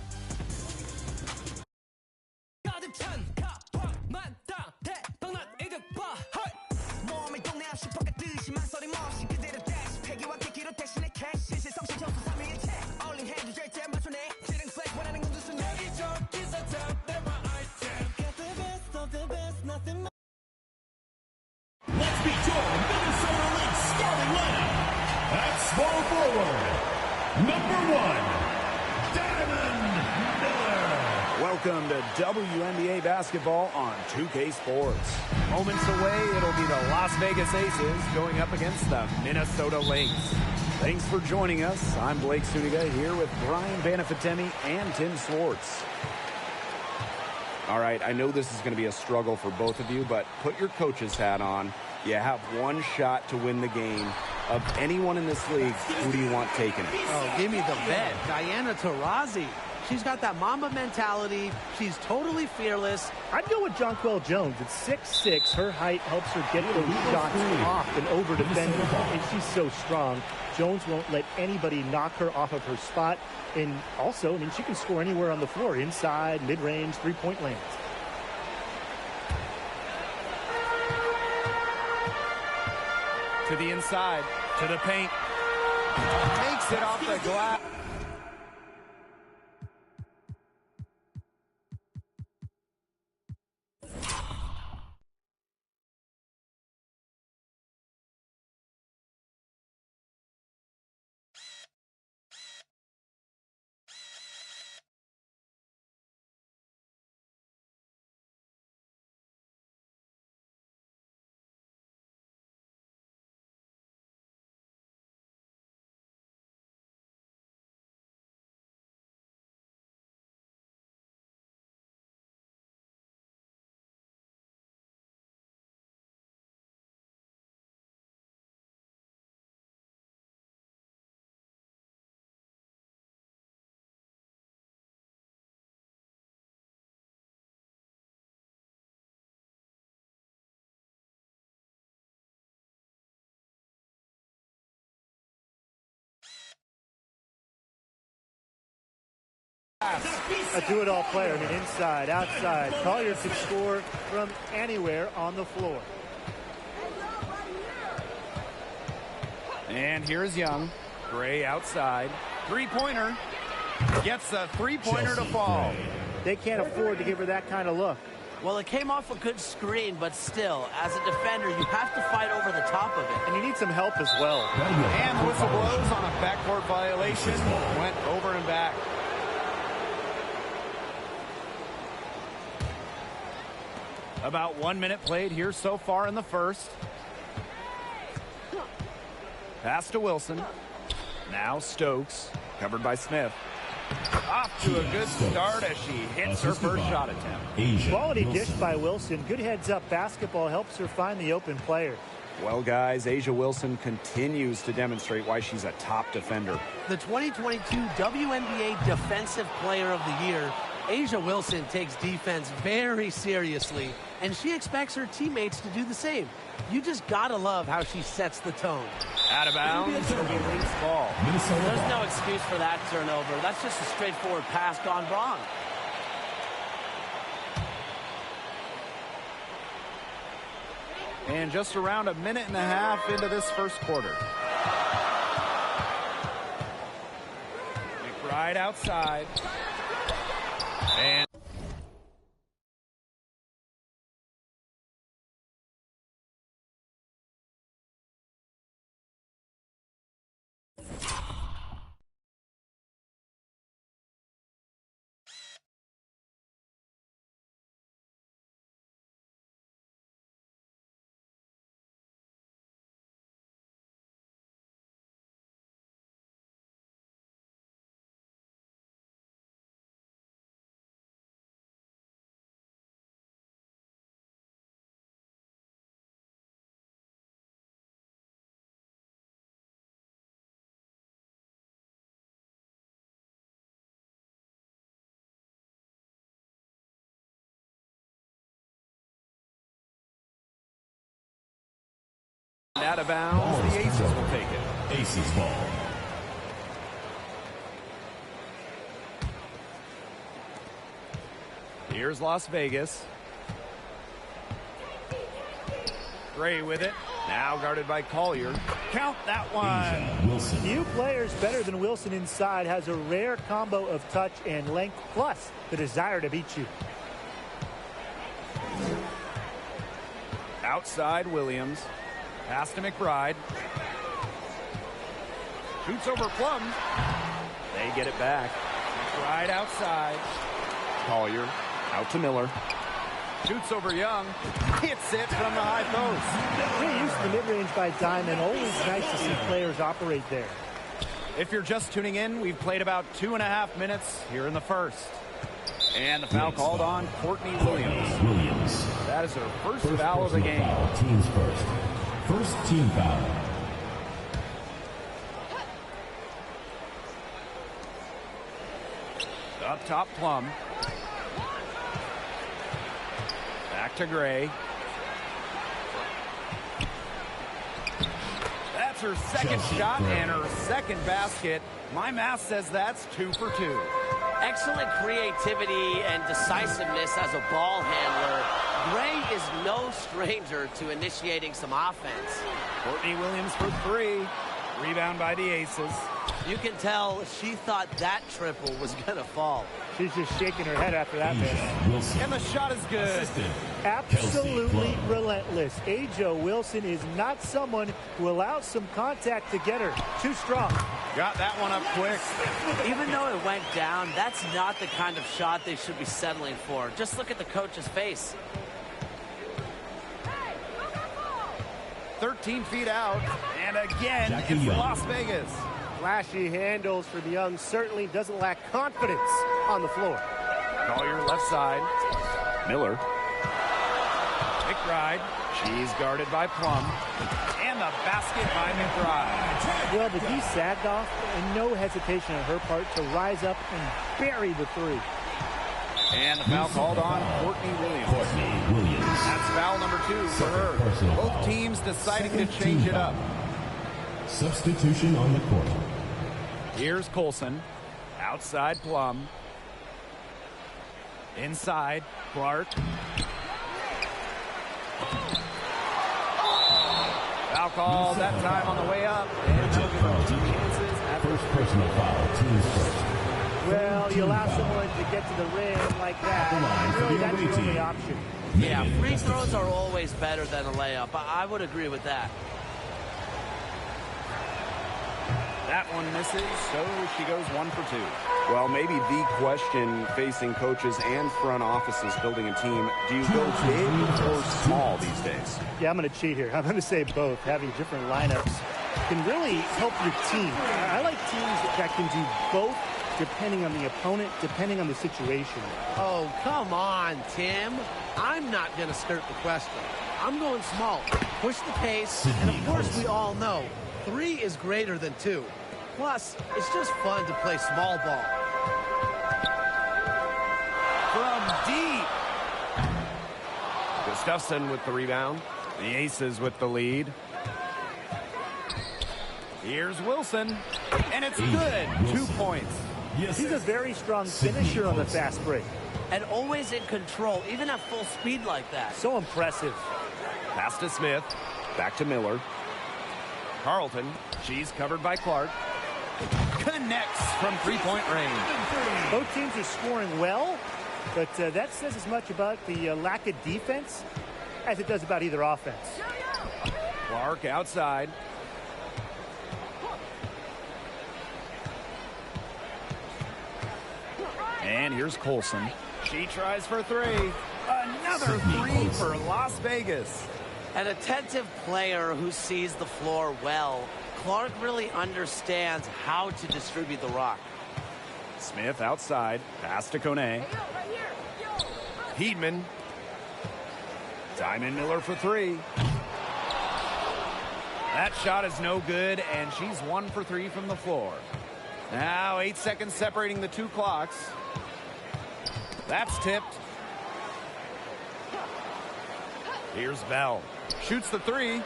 Speaker 4: Let's be joined Minnesota Lynx starting lineup. At small forward, number 1, Diamond Miller.
Speaker 10: Welcome to WNBA basketball on 2K Sports. Moments away, it'll be the Las Vegas Aces going up against the Minnesota Lynx. Thanks for joining us. I'm Blake Suniga here with Brian Banafitemi and Tim Swartz. All right, I know this is going to be a struggle for both of you, but put your coach's hat on. You have one shot to win the game. Of anyone in this league, who do you want taking it?
Speaker 11: Oh, give me the vet, Diana Taurasi. She's got that Mamba mentality. She's totally fearless.
Speaker 12: I'd go with Jonquel Jones. At 6'6", her height helps her get those shots off and over defenders, and she's so strong. Jones won't let anybody knock her off of her spot. And also, I mean, she can score anywhere on the floor, inside, mid-range, three-point lands.
Speaker 10: To the inside, to the paint. Makes it off the glass.
Speaker 12: A do-it-all player, I mean, inside, outside. Collier can score from anywhere on the floor.
Speaker 10: And here's Young. Gray outside. Three-pointer. Gets the three-pointer to fall.
Speaker 12: They can't afford to give her that kind of look.
Speaker 11: Well, it came off a good screen, but still, as a defender, you have to fight over the top of it.
Speaker 12: And you need some help as well.
Speaker 10: And the whistle blows on a backcourt violation. Went over and back. About 1 minute played here so far in the first. Pass to Wilson. Now Stokes, covered by Smith. Off to a good start as she hits her first shot attempt.
Speaker 12: Quality dish by Wilson. Good heads-up basketball helps her find the open player.
Speaker 10: Well, guys, A'ja Wilson continues to demonstrate why she's a top defender.
Speaker 11: The 2022 WNBA Defensive Player of the Year, A'ja Wilson takes defense very seriously, and she expects her teammates to do the same. You just gotta love how she sets the tone.
Speaker 10: Out of bounds, it'll be Lynx ball.
Speaker 11: There's no excuse for that turnover. That's just a straightforward pass gone wrong.
Speaker 10: And just around a minute and a half into this first quarter. McBride outside. And out of bounds, the Aces will take it.
Speaker 4: Aces ball.
Speaker 10: Here's Las Vegas. Gray with it. Now guarded by Collier. Count that one.
Speaker 4: Wilson.
Speaker 12: Few players better than Wilson inside. Has a rare combo of touch and length, plus the desire to beat you.
Speaker 10: Outside Williams. Pass to McBride. Shoots over Plum. They get it back. McBride outside. Collier out to Miller. Shoots over Young. Hits it from the high post.
Speaker 12: Really used to the mid-range by Diamond. Always nice to see players operate there.
Speaker 10: If you're just tuning in, we've played about 2.5 minutes here in the first. And the foul called on Courtney Williams. That is her first foul of the game.
Speaker 4: Teams first. First team foul.
Speaker 10: Up top, Plum. Back to Gray. That's her second shot and her second basket. My math says that's 2 for 2.
Speaker 11: Excellent creativity and decisiveness as a ball handler. Gray is no stranger to initiating some offense.
Speaker 10: Courtney Williams for 3. Rebound by the Aces.
Speaker 11: You can tell she thought that triple was going to fall.
Speaker 12: She's just shaking her head after that miss.
Speaker 10: And the shot is good.
Speaker 12: Absolutely relentless. Aja Wilson is not someone who allows some contact to get her. Too strong.
Speaker 10: Got that one up quick.
Speaker 11: Even though it went down, that's not the kind of shot they should be settling for. Just look at the coach's face.
Speaker 10: 13 feet out. And again, it's Las Vegas.
Speaker 12: Flashy handles for the Young. Certainly doesn't lack confidence on the floor.
Speaker 10: Collier left side. Miller. McBride. She's guarded by Plum. And the basket by McBride.
Speaker 12: Well, the D sagged off, and no hesitation on her part to rise up and bury the three.
Speaker 10: And the foul called on Courtney Williams. That's foul number 2 for her. Both teams deciding to change it up.
Speaker 4: Substitution on the court.
Speaker 10: Here's Colson. Outside Plum. Inside Clark. Foul call that time on the way up. And that'll give them 2 chances at
Speaker 4: first personal foul. Teams first.
Speaker 12: Well, you allow someone to get to the rim like that. Really, that's the only option.
Speaker 11: Yeah, free throws are always better than a layup. I would agree with that.
Speaker 10: That one misses, so she goes 1 for 2.
Speaker 13: Well, maybe the question facing coaches and front offices building a team, do you go big or small these days?
Speaker 12: Yeah, I'm going to cheat here. I'm going to say both. Having different lineups can really help your team. I like teams that can do both depending on the opponent, depending on the situation.
Speaker 11: Oh, come on, Tim. I'm not going to skirt the question. I'm going small. Push the pace, and of course we all know 3 is greater than 2. Plus, it's just fun to play small ball.
Speaker 10: From deep. Gustafson with the rebound. The Aces with the lead. Here's Wilson. And it's good. 2 points.
Speaker 12: He's a very strong finisher on the fast break.
Speaker 11: And always in control, even at full speed like that.
Speaker 12: So impressive.
Speaker 10: Pass to Smith. Back to Miller. Carlton. She's covered by Clark. Connects from 3-point range.
Speaker 12: Both teams are scoring well, but that says as much about the lack of defense as it does about either offense.
Speaker 10: Clark outside. And here's Colson. She tries for 3. Another 3 for Las Vegas.
Speaker 11: An attentive player who sees the floor well. Clark really understands how to distribute the rock.
Speaker 10: Smith outside. Pass to Kone. Heedman. Diamond Miller for 3. That shot is no good, and she's 1 for 3 from the floor. Now 8 seconds separating the 2 clocks. That's tipped. Here's Bell. Shoots the 3.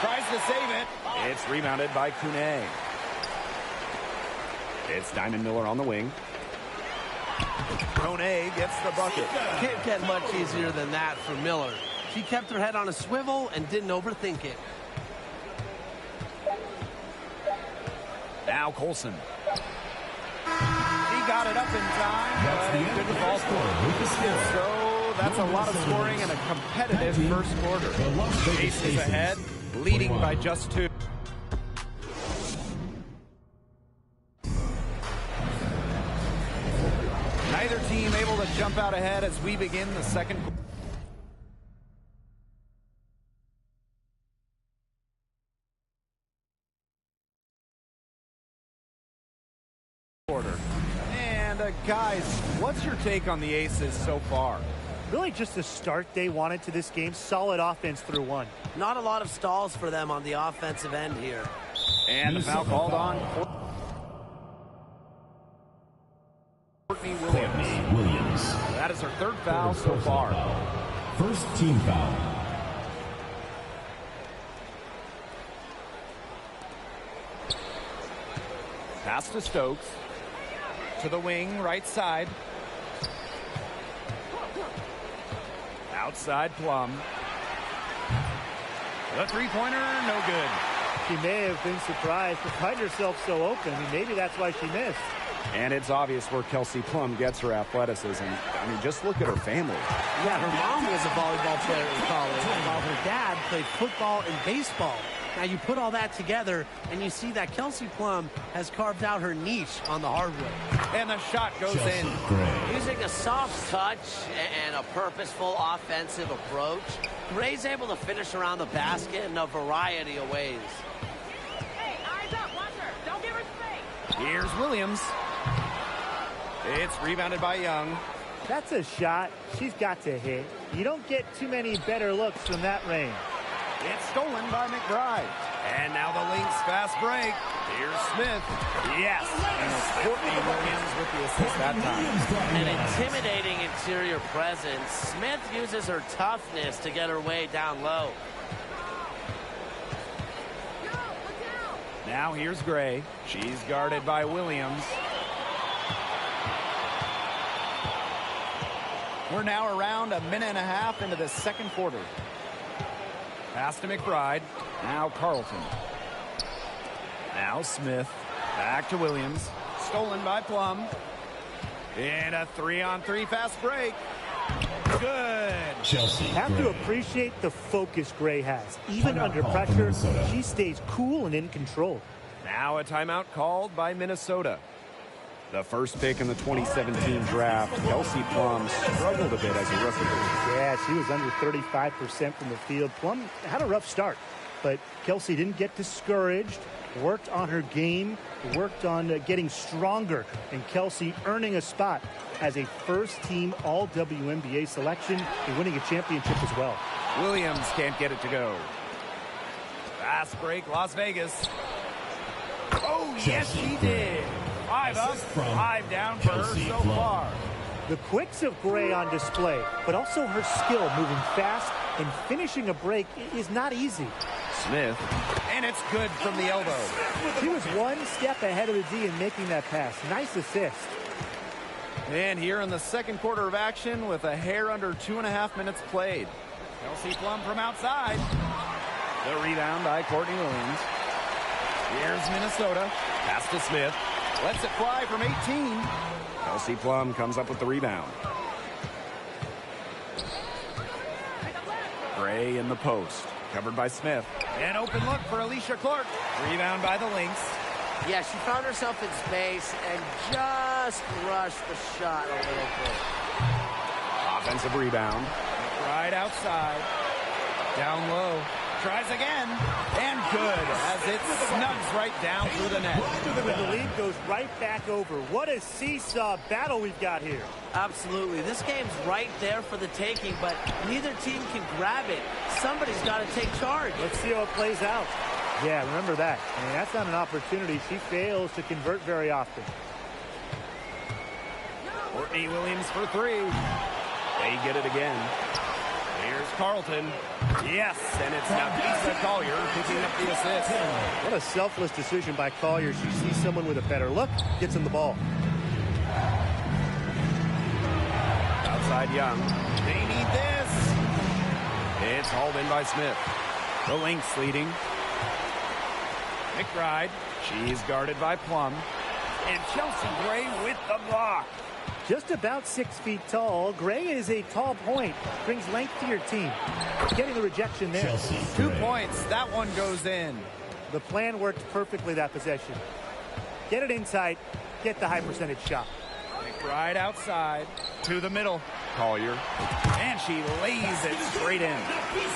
Speaker 10: Tries to save it. It's rebounded by Kune. It's Diamond Miller on the wing. Kone gets the bucket.
Speaker 11: Can't get much easier than that for Miller. She kept her head on a swivel and didn't overthink it.
Speaker 10: Now Colson. He got it up in time, but he couldn't fall score. So that's a lot of scoring in a competitive first quarter. Aces ahead, leading by just 2. team able to jump out ahead as we begin the second quarter. And guys, what's your take on the Aces so far?
Speaker 12: Really just the start they wanted to this game. Solid offense through one.
Speaker 11: Not a lot of stalls for them on the offensive end here.
Speaker 10: And the foul called on Courtney Williams. That is her third foul so far.
Speaker 4: First team foul.
Speaker 10: Pass to Stokes. To the wing, right side. Outside Plum. The three-pointer, no good.
Speaker 12: She may have been surprised to find herself so open. I mean, maybe that's why she missed.
Speaker 13: And it's obvious where Kelsey Plum gets her athleticism. I mean, just look at her family.
Speaker 11: Yeah, her mom was a volleyball player in college, while her dad played football and baseball. Now you put all that together, and you see that Kelsey Plum has carved out her niche on the hardwood.
Speaker 10: And the shot goes in.
Speaker 11: Using a soft touch and a purposeful offensive approach, Gray's able to finish around the basket in a variety of ways.
Speaker 14: Hey, eyes up, watch her. Don't give her space.
Speaker 10: Here's Williams. It's rebounded by Young.
Speaker 12: That's a shot she's got to hit. You don't get too many better looks from that range.
Speaker 10: It's stolen by McBride. And now the Lynx fast break. Here's Smith. Yes. And it's Courtney Williams with the assist that time.
Speaker 11: An intimidating interior presence. Smith uses her toughness to get her way down low.
Speaker 10: Now here's Gray. She's guarded by Williams. We're now around a minute and a half into the second quarter. Pass to McBride. Now Carlton. Now Smith. Back to Williams. Stolen by Plum. And a 3-on-3 fast break. Good.
Speaker 12: Chelsea. Have to appreciate the focus Gray has. Even under pressure, she stays cool and in control.
Speaker 10: Now a timeout called by Minnesota.
Speaker 13: The first pick in the 2017 draft, Kelsey Plum struggled a bit as a rookie.
Speaker 12: Yeah, she was under 35% from the field. Plum had a rough start, but Kelsey didn't get discouraged, worked on her game, worked on getting stronger, and Kelsey earning a spot as a first-team All-WNBA selection and winning a championship as well.
Speaker 10: Williams can't get it to go. Fast break, Las Vegas. Oh, yes, she did. 5 up, 5 down for her so far.
Speaker 12: The quicks of Gray on display, but also her skill moving fast and finishing a break is not easy.
Speaker 10: Smith, and it's good from the elbow.
Speaker 12: She was one step ahead of the D in making that pass. Nice assist.
Speaker 10: And here in the second quarter of action with a hair under 2.5 minutes played. Kelsey Plum from outside. The rebound by Courtney Williams. Here's Minnesota. Pass to Smith. Lets it fly from 18.
Speaker 13: Kelsey Plum comes up with the rebound.
Speaker 10: Gray in the post. Covered by Smith. An open look for Alicia Clark. Rebound by the Lynx.
Speaker 11: Yeah, she found herself in space and just rushed the shot a little bit.
Speaker 13: Offensive rebound.
Speaker 10: Right outside. Down low. Tries again. And good as it snugs right down through the net.
Speaker 12: The lead goes right back over. What a seesaw battle we've got here.
Speaker 11: Absolutely. This game's right there for the taking, but neither team can grab it. Somebody's got to take charge.
Speaker 12: Let's see how it plays out. Yeah, remember that. I mean, that's not an opportunity she fails to convert very often.
Speaker 10: Courtney Williams for 3. They get it again. Here's Carlton. Yes, and it's now Lisa Collier picking up the assist.
Speaker 12: What a selfless decision by Collier. She sees someone with a better look, gets him the ball.
Speaker 10: Outside Young. They need this. It's hauled in by Smith. The Lynx leading. McBride. She's guarded by Plum. And Chelsea Gray with the block.
Speaker 12: Just about 6 feet tall. Gray is a tall point. Brings length to your team. Getting the rejection there.
Speaker 10: Chelsea 2 points. That one goes in.
Speaker 12: The plan worked perfectly that possession. Get it inside. Get the high percentage shot.
Speaker 10: McBride outside to the middle.
Speaker 13: Collier.
Speaker 10: And she lays it straight in.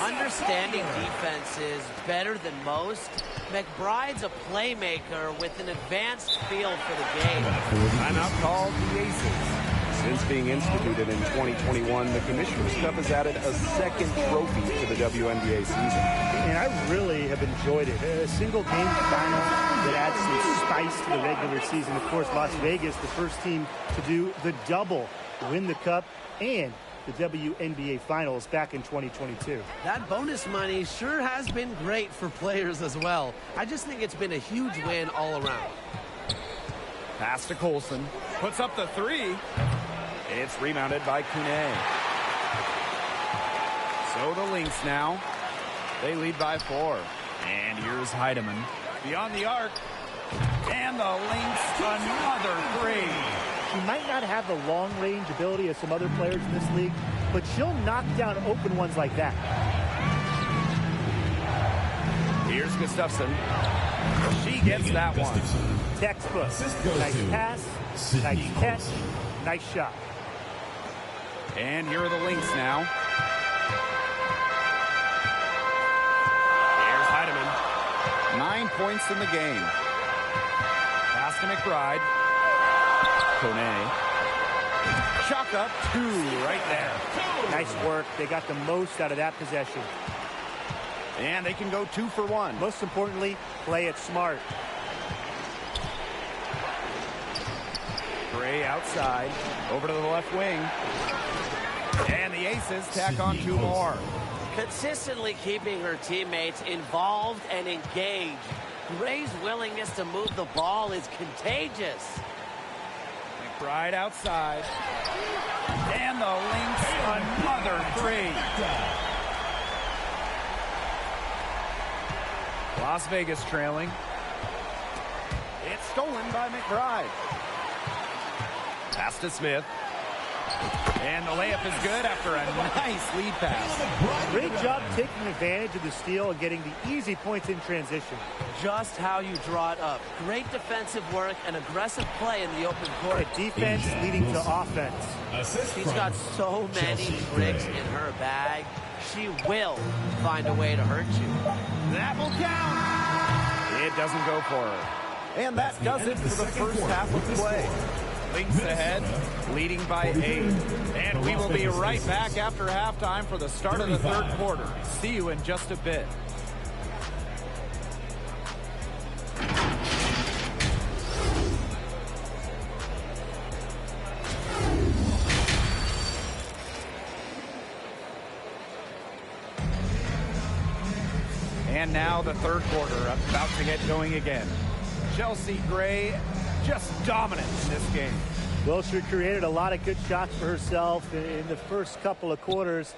Speaker 11: Understanding defense is better than most. McBride's a playmaker with an advanced feel for the game.
Speaker 10: Timeout called the Aces.
Speaker 13: Since being instituted in 2021, the Commissioner's Cup has added a second trophy to the WNBA season.
Speaker 12: And I really have enjoyed it. A single game final that adds some spice to the regular season. Of course, Las Vegas, the first team to do the double, win the Cup and the WNBA Finals back in 2022.
Speaker 11: That bonus money sure has been great for players as well. I just think it's been a huge win all around.
Speaker 10: Pass to Colson. Puts up the three. It's rebounded by Kune. So the Lynx now. They lead by 4. And here's Heidemann. Beyond the arc. And the Lynx, another three.
Speaker 12: She might not have the long-range ability of some other players in this league, but she'll knock down open ones like that.
Speaker 10: Here's Gustafson. She gets that one.
Speaker 12: Textbook. Nice pass, nice catch, nice shot.
Speaker 10: And here are the Lynx now. Here's Heidemann. 9 points in the game. Pass to McBride. Kone. Chalk up 2 right there.
Speaker 12: Nice work. They got the most out of that possession.
Speaker 10: And they can go 2 for 1.
Speaker 12: Most importantly, play it smart.
Speaker 10: Gray outside. Over to the left wing. And the Aces tack on 2 more.
Speaker 11: Consistently keeping her teammates involved and engaged. Gray's willingness to move the ball is contagious.
Speaker 10: McBride outside. And the Lynx, another three. Las Vegas trailing. It's stolen by McBride. Pass to Smith. And the layup is good after a nice lead pass.
Speaker 12: Great job taking advantage of the steal and getting the easy points in transition.
Speaker 11: Just how you draw it up. Great defensive work and aggressive play in the open court.
Speaker 12: Defense leading to offense.
Speaker 11: She's got so many tricks in her bag. She will find a way to hurt you.
Speaker 10: That will count. It doesn't go for her. And that does it for the first half of play. Lynx ahead, leading by 8. And we will be right back after halftime for the start of the third quarter. See you in just a bit. And now the third quarter about to get going again. Chelsea Gray just dominant in this game.
Speaker 12: Well, she created a lot of good shots for herself in the first couple of quarters,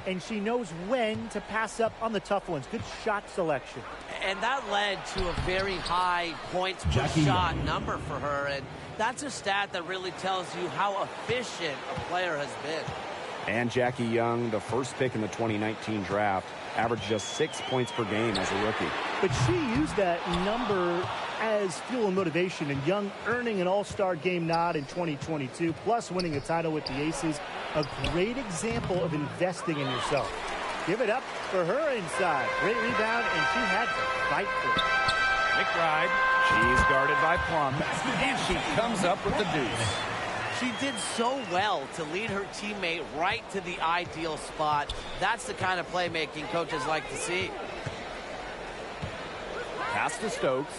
Speaker 12: and she knows when to pass up on the tough ones. Good shot selection.
Speaker 11: And that led to a very high points per shot number for her, and that's a stat that really tells you how efficient a player has been.
Speaker 13: And Jackie Young, the first pick in the 2019 draft, averaged just 6 points per game as a rookie.
Speaker 12: But she used that number as fuel and motivation, and Young earning an all-star game nod in 2022, plus winning a title with the Aces. A great example of investing in yourself. Give it up for her inside. Great rebound, and she had to fight for it.
Speaker 10: McBride, she's guarded by Plum, and she comes up with the deuce.
Speaker 11: She did so well to lead her teammate right to the ideal spot. That's the kind of playmaking coaches like to see.
Speaker 10: Pass to Stokes.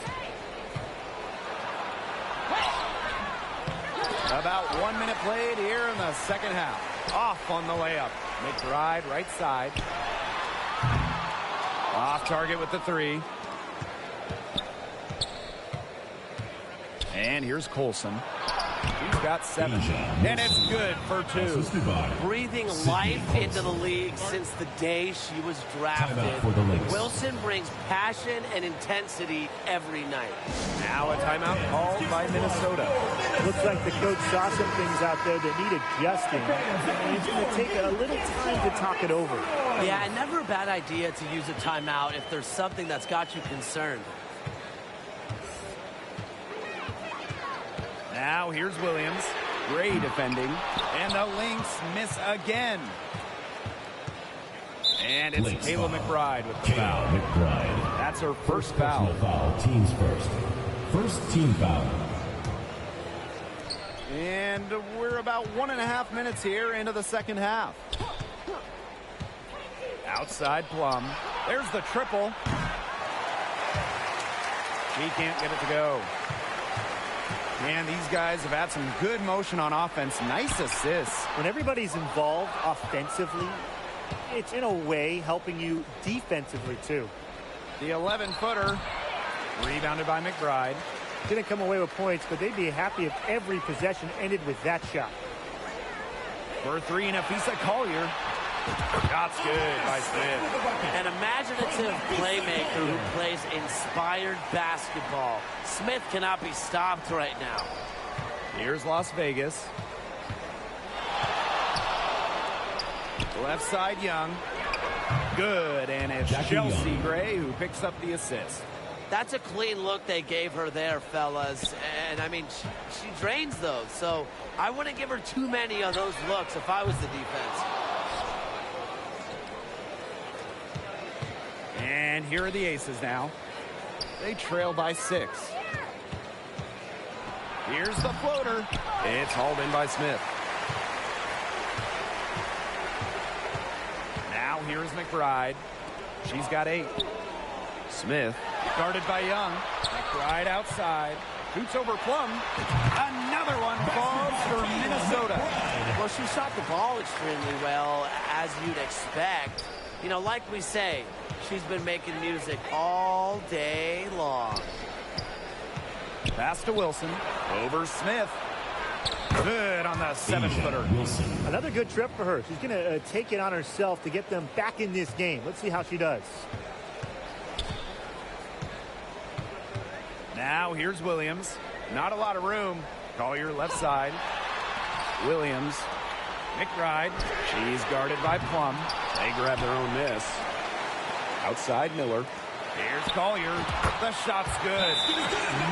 Speaker 10: About 1 minute played here in the second half. Off on the layup. McBride right side. Off target with the three. And here's Colson. He's got 7. And it's good for 2.
Speaker 11: Breathing life into the league since the day she was drafted. Wilson brings passion and intensity every night.
Speaker 10: Now a timeout called by Minnesota.
Speaker 12: Looks like the coach saw some things out there that need adjusting. And it's going to take a little time to talk it over.
Speaker 11: Yeah, and never a bad idea to use a timeout if there's something that's got you concerned.
Speaker 10: Now here's Williams. Great defending. And the Lynx miss again. And it's Kayla McBride with the foul.
Speaker 4: McBride.
Speaker 10: That's her first foul.
Speaker 4: Teams first. First team foul.
Speaker 10: And we're about 1.5 minutes here into the second half. Outside Plum. There's the triple. She can't get it to go. Man, these guys have had some good motion on offense. Nice assists.
Speaker 12: When everybody's involved offensively, it's in a way helping you defensively too.
Speaker 10: The 11-footer rebounded by McBride.
Speaker 12: Didn't come away with points, but they'd be happy if every possession ended with that shot.
Speaker 10: For three, Nafisa Collier. Shot's good by Smith.
Speaker 11: An imaginative playmaker who plays inspired basketball. Smith cannot be stopped right now.
Speaker 10: Here's Las Vegas. Left side, Young. Good, and it's Chelsea Gray who picks up the assist.
Speaker 11: That's a clean look they gave her there, fellas. And, I mean, she drains those. So I wouldn't give her too many of those looks if I was the defense.
Speaker 10: And here are the Aces now. They trail by 6. Here's the floater. It's hauled in by Smith. Now here's McBride. She's got 8. Smith guarded by Young. McBride outside. Shoots over Plum. Another one falls for Minnesota.
Speaker 11: Well, she shot the ball extremely well, as you'd expect. You know, like we say, she's been making music all day long.
Speaker 10: Pass to Wilson. Over Smith. Good on the 7-footer.
Speaker 12: Another good trip for her. She's going to take it on herself to get them back in this game. Let's see how she does.
Speaker 10: Now here's Williams. Not a lot of room. Collier left side. Williams. McBride. She's guarded by Plum. They grab their own miss. Outside Miller. Here's Collier. The shot's good.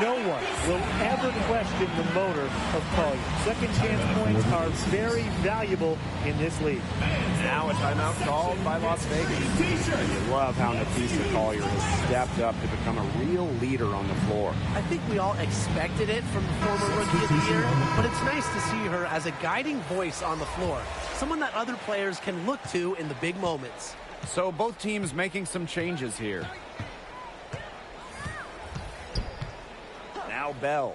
Speaker 12: No one will ever question the motor of Collier. Second chance points are very valuable in this league.
Speaker 10: Now a timeout called by Las Vegas.
Speaker 13: I love how Nafisa Collier has stepped up to become a real leader on the floor.
Speaker 11: I think we all expected it from the former Rookie of the Year, but it's nice to see her as a guiding voice on the floor. Someone that other players can look to in the big moments.
Speaker 10: So both teams making some changes here. Now Bell.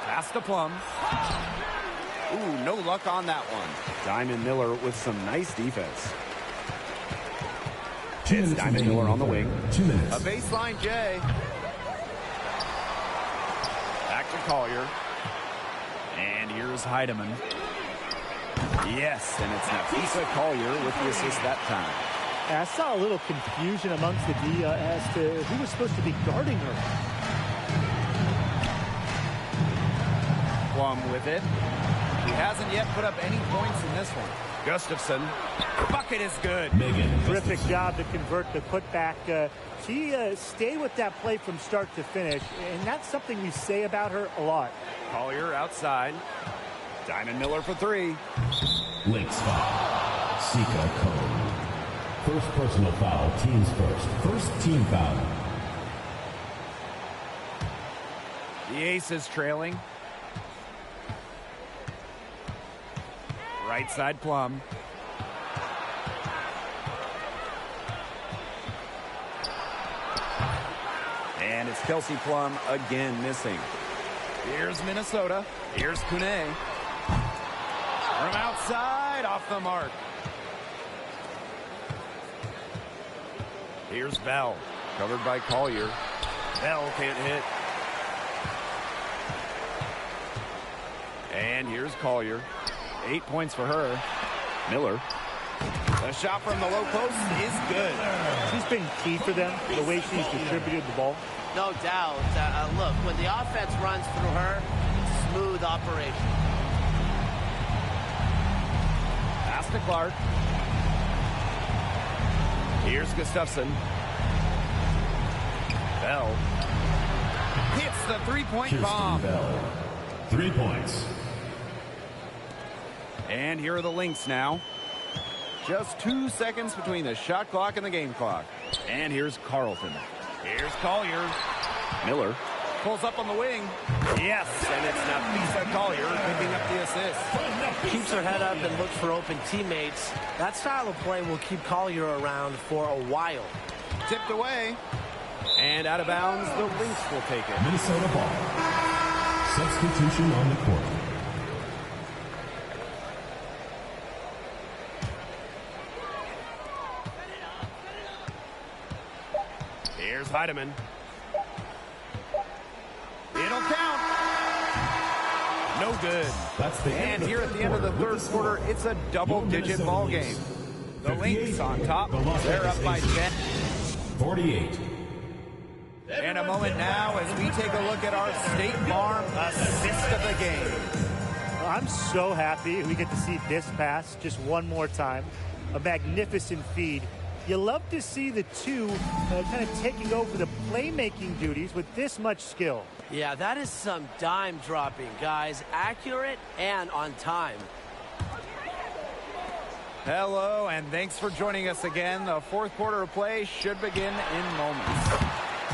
Speaker 10: Pass to Plum. Ooh, no luck on that one.
Speaker 13: Diamond Miller with some nice defense. It's Diamond Miller on the wing.
Speaker 4: 2 minutes.
Speaker 10: A baseline J. Back to Collier. And here's Heidemann. Yes, and it's Nafisa Collier with the assist that time.
Speaker 12: I saw a little confusion amongst the D as to who was supposed to be guarding her.
Speaker 10: Plum with it. He hasn't yet put up any points in this one. Gustafson. Bucket is good.
Speaker 12: Terrific job to convert the putback. She stayed with that play from start to finish, and that's something we say about her a lot.
Speaker 10: Collier outside. Diamond Miller for 3.
Speaker 4: Lynx foul. Sika Cole. First personal foul. Teams first. First team foul.
Speaker 10: The Aces trailing. Right side Plum. And it's Kelsey Plum again missing. Here's Minnesota. Here's Kune. From outside, off the mark. Here's Bell. Covered by Collier. Bell can't hit. And here's Collier. 8 points for her. Miller. The shot from the low post is good.
Speaker 12: She's been key for them, the way she's distributed the ball.
Speaker 11: No doubt. Look, when the offense runs through her, smooth operation.
Speaker 10: Pass to Clark. Here's Gustafson. Bell.
Speaker 13: Hits the three-point
Speaker 4: Kirsten
Speaker 13: bomb.
Speaker 4: Bell, 3 points.
Speaker 13: And here are the Lynx now. Just 2 seconds between the shot clock and the game clock. And here's Carlton. Here's Collier. Miller pulls up on the wing. Yes, and it's Nafisa Collier picking up the assist.
Speaker 11: Keeps her head up and looks for open teammates. That style of play will keep Collier around for a while.
Speaker 13: Tipped away. And out of bounds, the Lynx will take it.
Speaker 4: Minnesota ball. Substitution on the court.
Speaker 13: Here's Heidemann. It'll count. No good.
Speaker 4: That's the
Speaker 13: and here at the end of the third quarter, it's a double-digit ball game. The Lynx on top. They're up by 10.
Speaker 4: 48.
Speaker 13: And a moment now as we take a look at our State Farm assist of the game.
Speaker 12: I'm so happy we get to see this pass just one more time. A magnificent feed. You love to see the two kind of taking over the playmaking duties with this much skill.
Speaker 11: Yeah, that is some dime dropping, guys. Accurate and on time.
Speaker 13: Hello, and thanks for joining us again. The fourth quarter of play should begin in moments.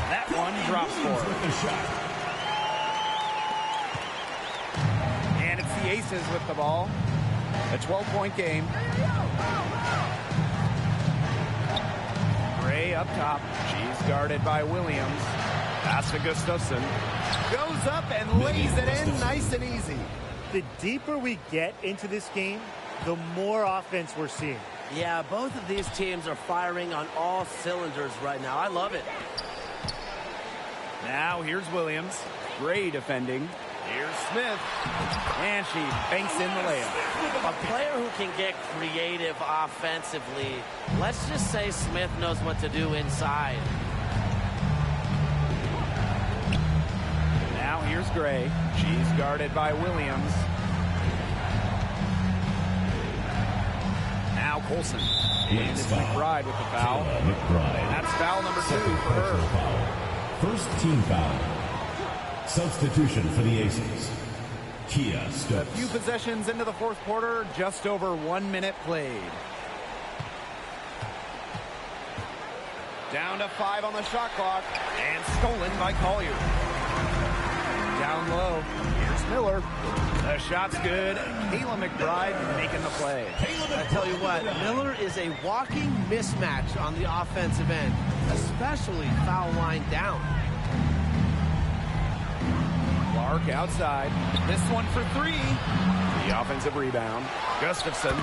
Speaker 13: That one drops for her. And it's the Aces with the ball. A 12-point game. Gray up top. She's guarded by Williams. Pass to Gustafson. Goes up and lays it in nice and easy.
Speaker 12: The deeper we get into this game, the more offense we're seeing.
Speaker 11: Yeah, both of these teams are firing on all cylinders right now. I love it.
Speaker 13: Now here's Williams. Gray defending. Here's Smith. And she banks in the layup.
Speaker 11: A player who can get creative offensively. Let's just say Smith knows what to do inside.
Speaker 13: Now here's Gray. She's guarded by Williams. Now Colson. And it's McBride with the foul.
Speaker 4: McBride.
Speaker 13: That's foul number 2 for her.
Speaker 4: Foul. First team foul. Substitution for the Aces. Kia
Speaker 13: A
Speaker 4: Stokes.
Speaker 13: few possessions into the fourth quarter, just over 1 minute played. Down to 5 on the shot clock, and stolen by Collier. Down low, here's Miller. The shot's good. Kayla McBride making the play.
Speaker 11: I tell you what, Miller is a walking mismatch on the offensive end, especially foul line down.
Speaker 13: Clark outside. This one for 3. The offensive rebound. Gustafson.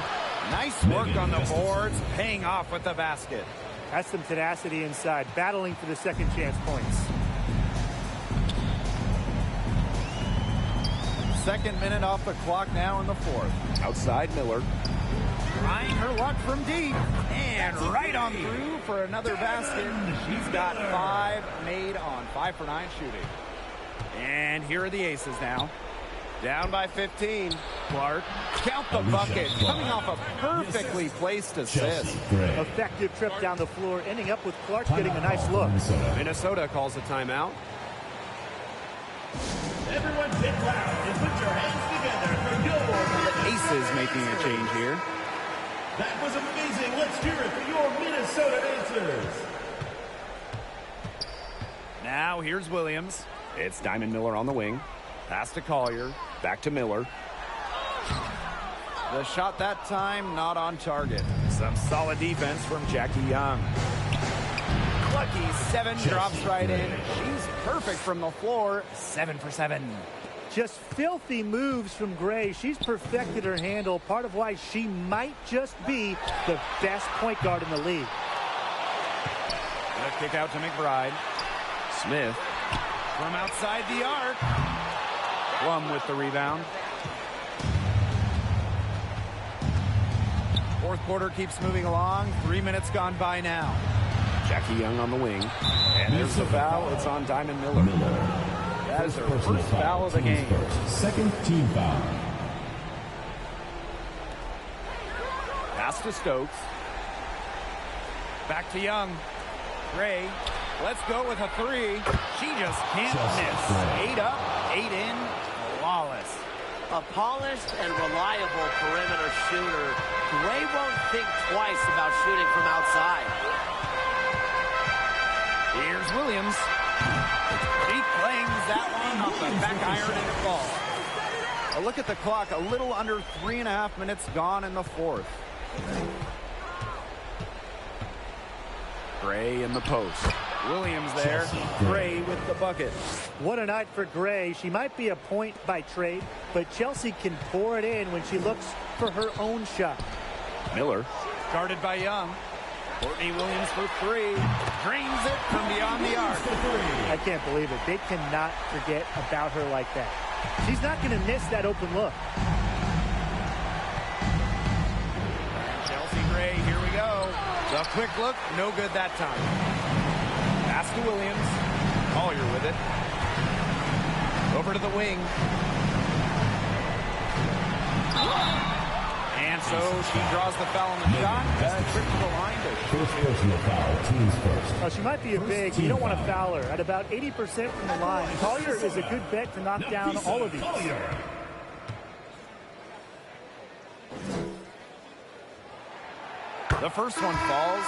Speaker 13: Nice work on the boards, paying off with the basket.
Speaker 12: That's some tenacity inside, battling for the second chance points.
Speaker 13: Second minute off the clock now in the fourth. Outside Miller. Trying her luck from deep. And right on through for another basket. She's got 5 made on 5 for 9 shooting. And here are the Aces now. Down by 15. Clark. Count the bucket. Coming off a perfectly placed assist.
Speaker 12: Effective trip down the floor, ending up with Clark getting a nice look.
Speaker 13: Minnesota calls a timeout.
Speaker 15: Everyone get loud and put your hands together for your...
Speaker 13: The Aces making a change here.
Speaker 15: That was amazing. Let's hear it for your Minnesota Aces.
Speaker 13: Now here's Williams. It's Diamond Miller on the wing. Pass to Collier. Back to Miller. The shot that time not on target. Some solid defense from Jackie Young. Lucky 7 drops right in. She's perfect from the floor. 7 for 7.
Speaker 12: Just filthy moves from Gray. She's perfected her handle. Part of why she might just be the best point guard in the league.
Speaker 13: A kick out to McBride. Smith from outside the arc. Plum with the rebound. Fourth quarter keeps moving along. 3 minutes gone by now. Jackie Young on the wing. And there's the foul. It's on Diamond Miller. That is her first foul of the game.
Speaker 4: Second team foul.
Speaker 13: Pass to Stokes. Back to Young. Gray Let's go with a three. She just can't miss. 8 up, 8 in, flawless.
Speaker 11: A polished and reliable perimeter shooter. Gray won't think twice about shooting from outside.
Speaker 13: Here's Williams. She claims that one off the back iron and it falls. A look at the clock. A little under 3.5 minutes gone in the fourth. Gray in the post. Williams there. Gray with the bucket.
Speaker 12: What a night for Gray. She might be a point by trade, but Chelsea can pour it in when she looks for her own shot.
Speaker 13: Miller. Guarded by Young. Courtney Williams for three. Drains it from beyond the arc.
Speaker 12: I can't believe it. They cannot forget about her like that. She's not going to miss that open look.
Speaker 13: Chelsea Gray, here we go. The quick look, no good that time. Pass to Williams. Collier with it. Over to the wing. And so she draws the foul on the shot. Trip to the line to
Speaker 4: First personal foul, teams first.
Speaker 12: Oh, she might be a big. You don't want to foul her. At about 80% from the line, Collier is a good bet to knock down all of these.
Speaker 13: The first one falls.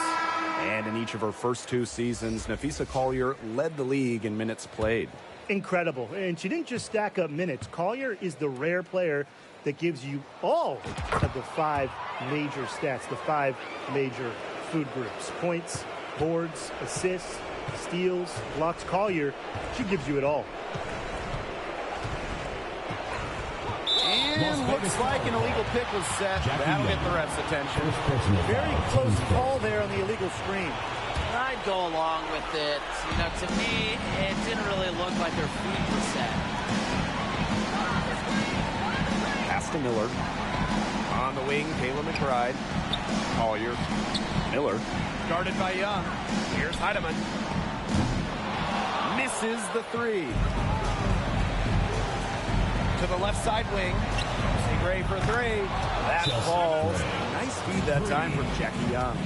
Speaker 13: And in each of her first 2 seasons, Napheesa Collier led the league in minutes played.
Speaker 12: Incredible. And she didn't just stack up minutes. Collier is the rare player that gives you all of the 5 major stats, the 5 major food groups. Points, boards, assists, steals, blocks. Collier, she gives you it all.
Speaker 13: And looks like an illegal pick was set. That'll get the ref's attention.
Speaker 12: Very close call there on the illegal screen.
Speaker 11: I'd go along with it. You know, to me, it didn't really look like their feet were set.
Speaker 13: Pass to Miller. On the wing, Kayla McBride. Collier. Miller. Guarded by Young. Here's Heidemann. Misses the three. To the left side wing. Gray for three. That falls. Nice feed that time from Jackie Young.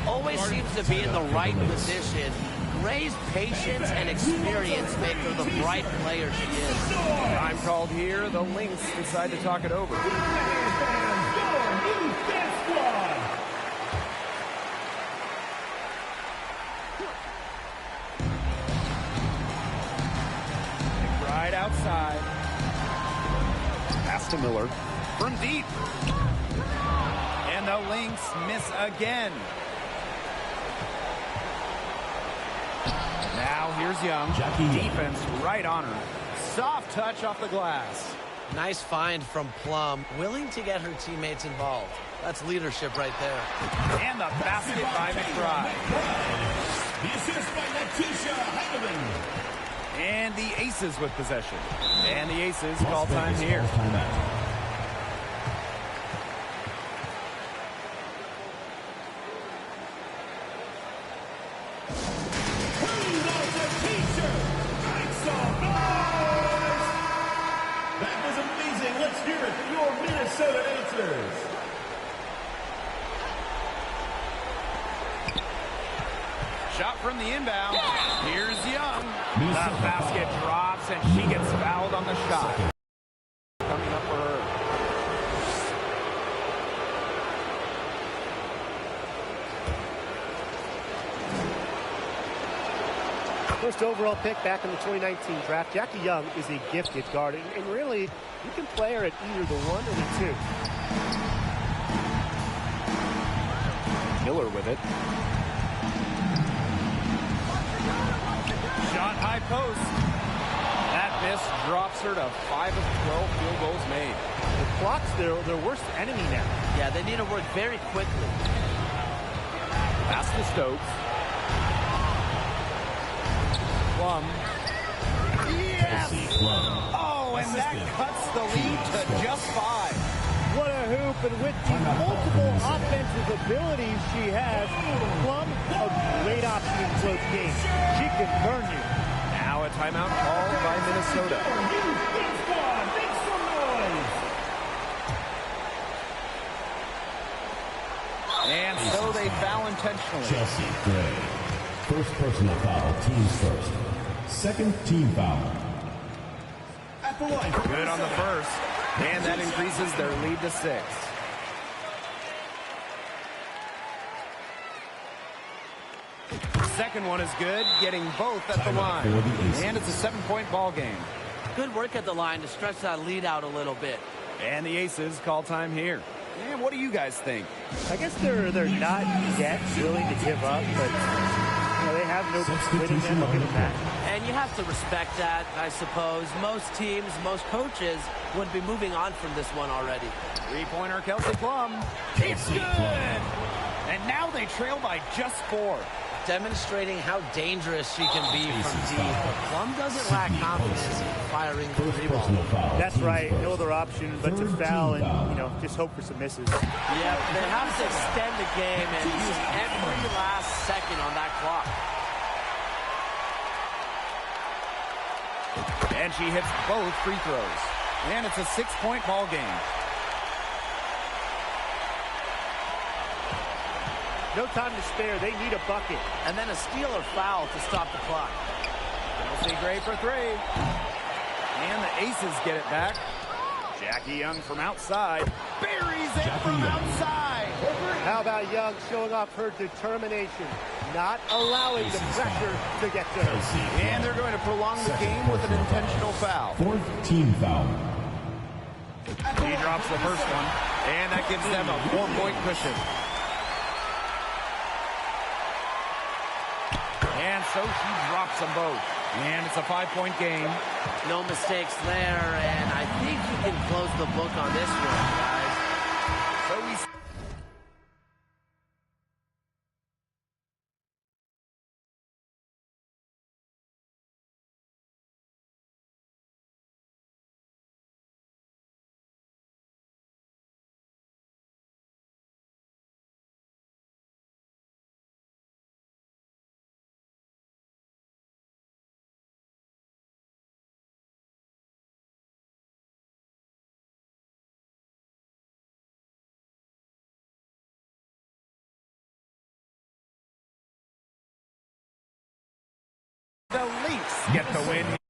Speaker 11: Always seems to be in the right position. Gray's patience and experience make her the bright player she is.
Speaker 13: Time called here. The Lynx decide to talk it over. Right outside. Pass to Miller. From deep. And the Lynx miss again. Now here's Young. Defense right on her. Soft touch off the glass.
Speaker 11: Nice find from Plum. Willing to get her teammates involved. That's leadership right there.
Speaker 13: And the basket by McBride.
Speaker 15: The assist by Napheesa Heidemann.
Speaker 13: And the Aces with possession. And the Aces call time here.
Speaker 15: That was amazing. Let's hear it for your Minnesota answers.
Speaker 13: Shot from the inbound. Here's Young. The basket drops, and she gets fouled on the shot. Coming up for her.
Speaker 12: First overall pick back in the 2019 draft. Jackie Young is a gifted guard, and really, you can play her at either the 1 or the 2.
Speaker 13: Miller with it. Shot high post. That miss drops her to 5 of 12 field goals made.
Speaker 12: The clock's their worst enemy now.
Speaker 11: Yeah, they need to work very quickly.
Speaker 13: Pass to Stokes. Plum. Yes! Oh, and that cuts the lead to just 5.
Speaker 12: What a hoop, and with the multiple offensive abilities she has, Plum, a great option in close games. She can burn you.
Speaker 13: Now a timeout called by Minnesota.
Speaker 15: Make some noise.
Speaker 13: And so they foul intentionally.
Speaker 4: Chelsea Gray. First personal foul, teams first. Second team foul.
Speaker 15: At the line.
Speaker 13: Good on the first. And that increases their lead to 6. Second one is good, getting both at the line. And it's a 7-point ball game.
Speaker 11: Good work at the line to stretch that lead out a little bit.
Speaker 13: And the Aces call time here. And what do you guys think?
Speaker 12: I guess they're not yet willing to give up, but they have no quit in them. Look at that.
Speaker 11: And you have to respect that, I suppose. Most teams, most coaches would be moving on from this one already.
Speaker 13: 3-pointer Kelsey Plum. It's good! And now they trail by just 4.
Speaker 11: Demonstrating how dangerous she can be from deep. Plum doesn't lack confidence in firing the 3-ball.
Speaker 12: That's right. No other option but to foul and, just hope for some misses.
Speaker 11: Yeah, they have to extend the game and use every last second on that clock.
Speaker 13: And she hits both free throws. And it's a 6-point ball game.
Speaker 12: No time to spare. They need a bucket.
Speaker 11: And then a steal or foul to stop the clock.
Speaker 13: Kelsey Gray for 3. And the Aces get it back. Jackie Young from outside. Buries it from outside.
Speaker 12: How about Young showing off her determination, not allowing the pressure to get to her.
Speaker 13: And they're going to prolong the game with an intentional foul.
Speaker 4: Fourth team foul.
Speaker 13: He drops the first one, and that gives them a 4-point cushion. And so she drops them both. And it's a 5-point game.
Speaker 11: No mistakes there, and I think you can close the book on this one, guys.
Speaker 13: So we the Lynx get the win.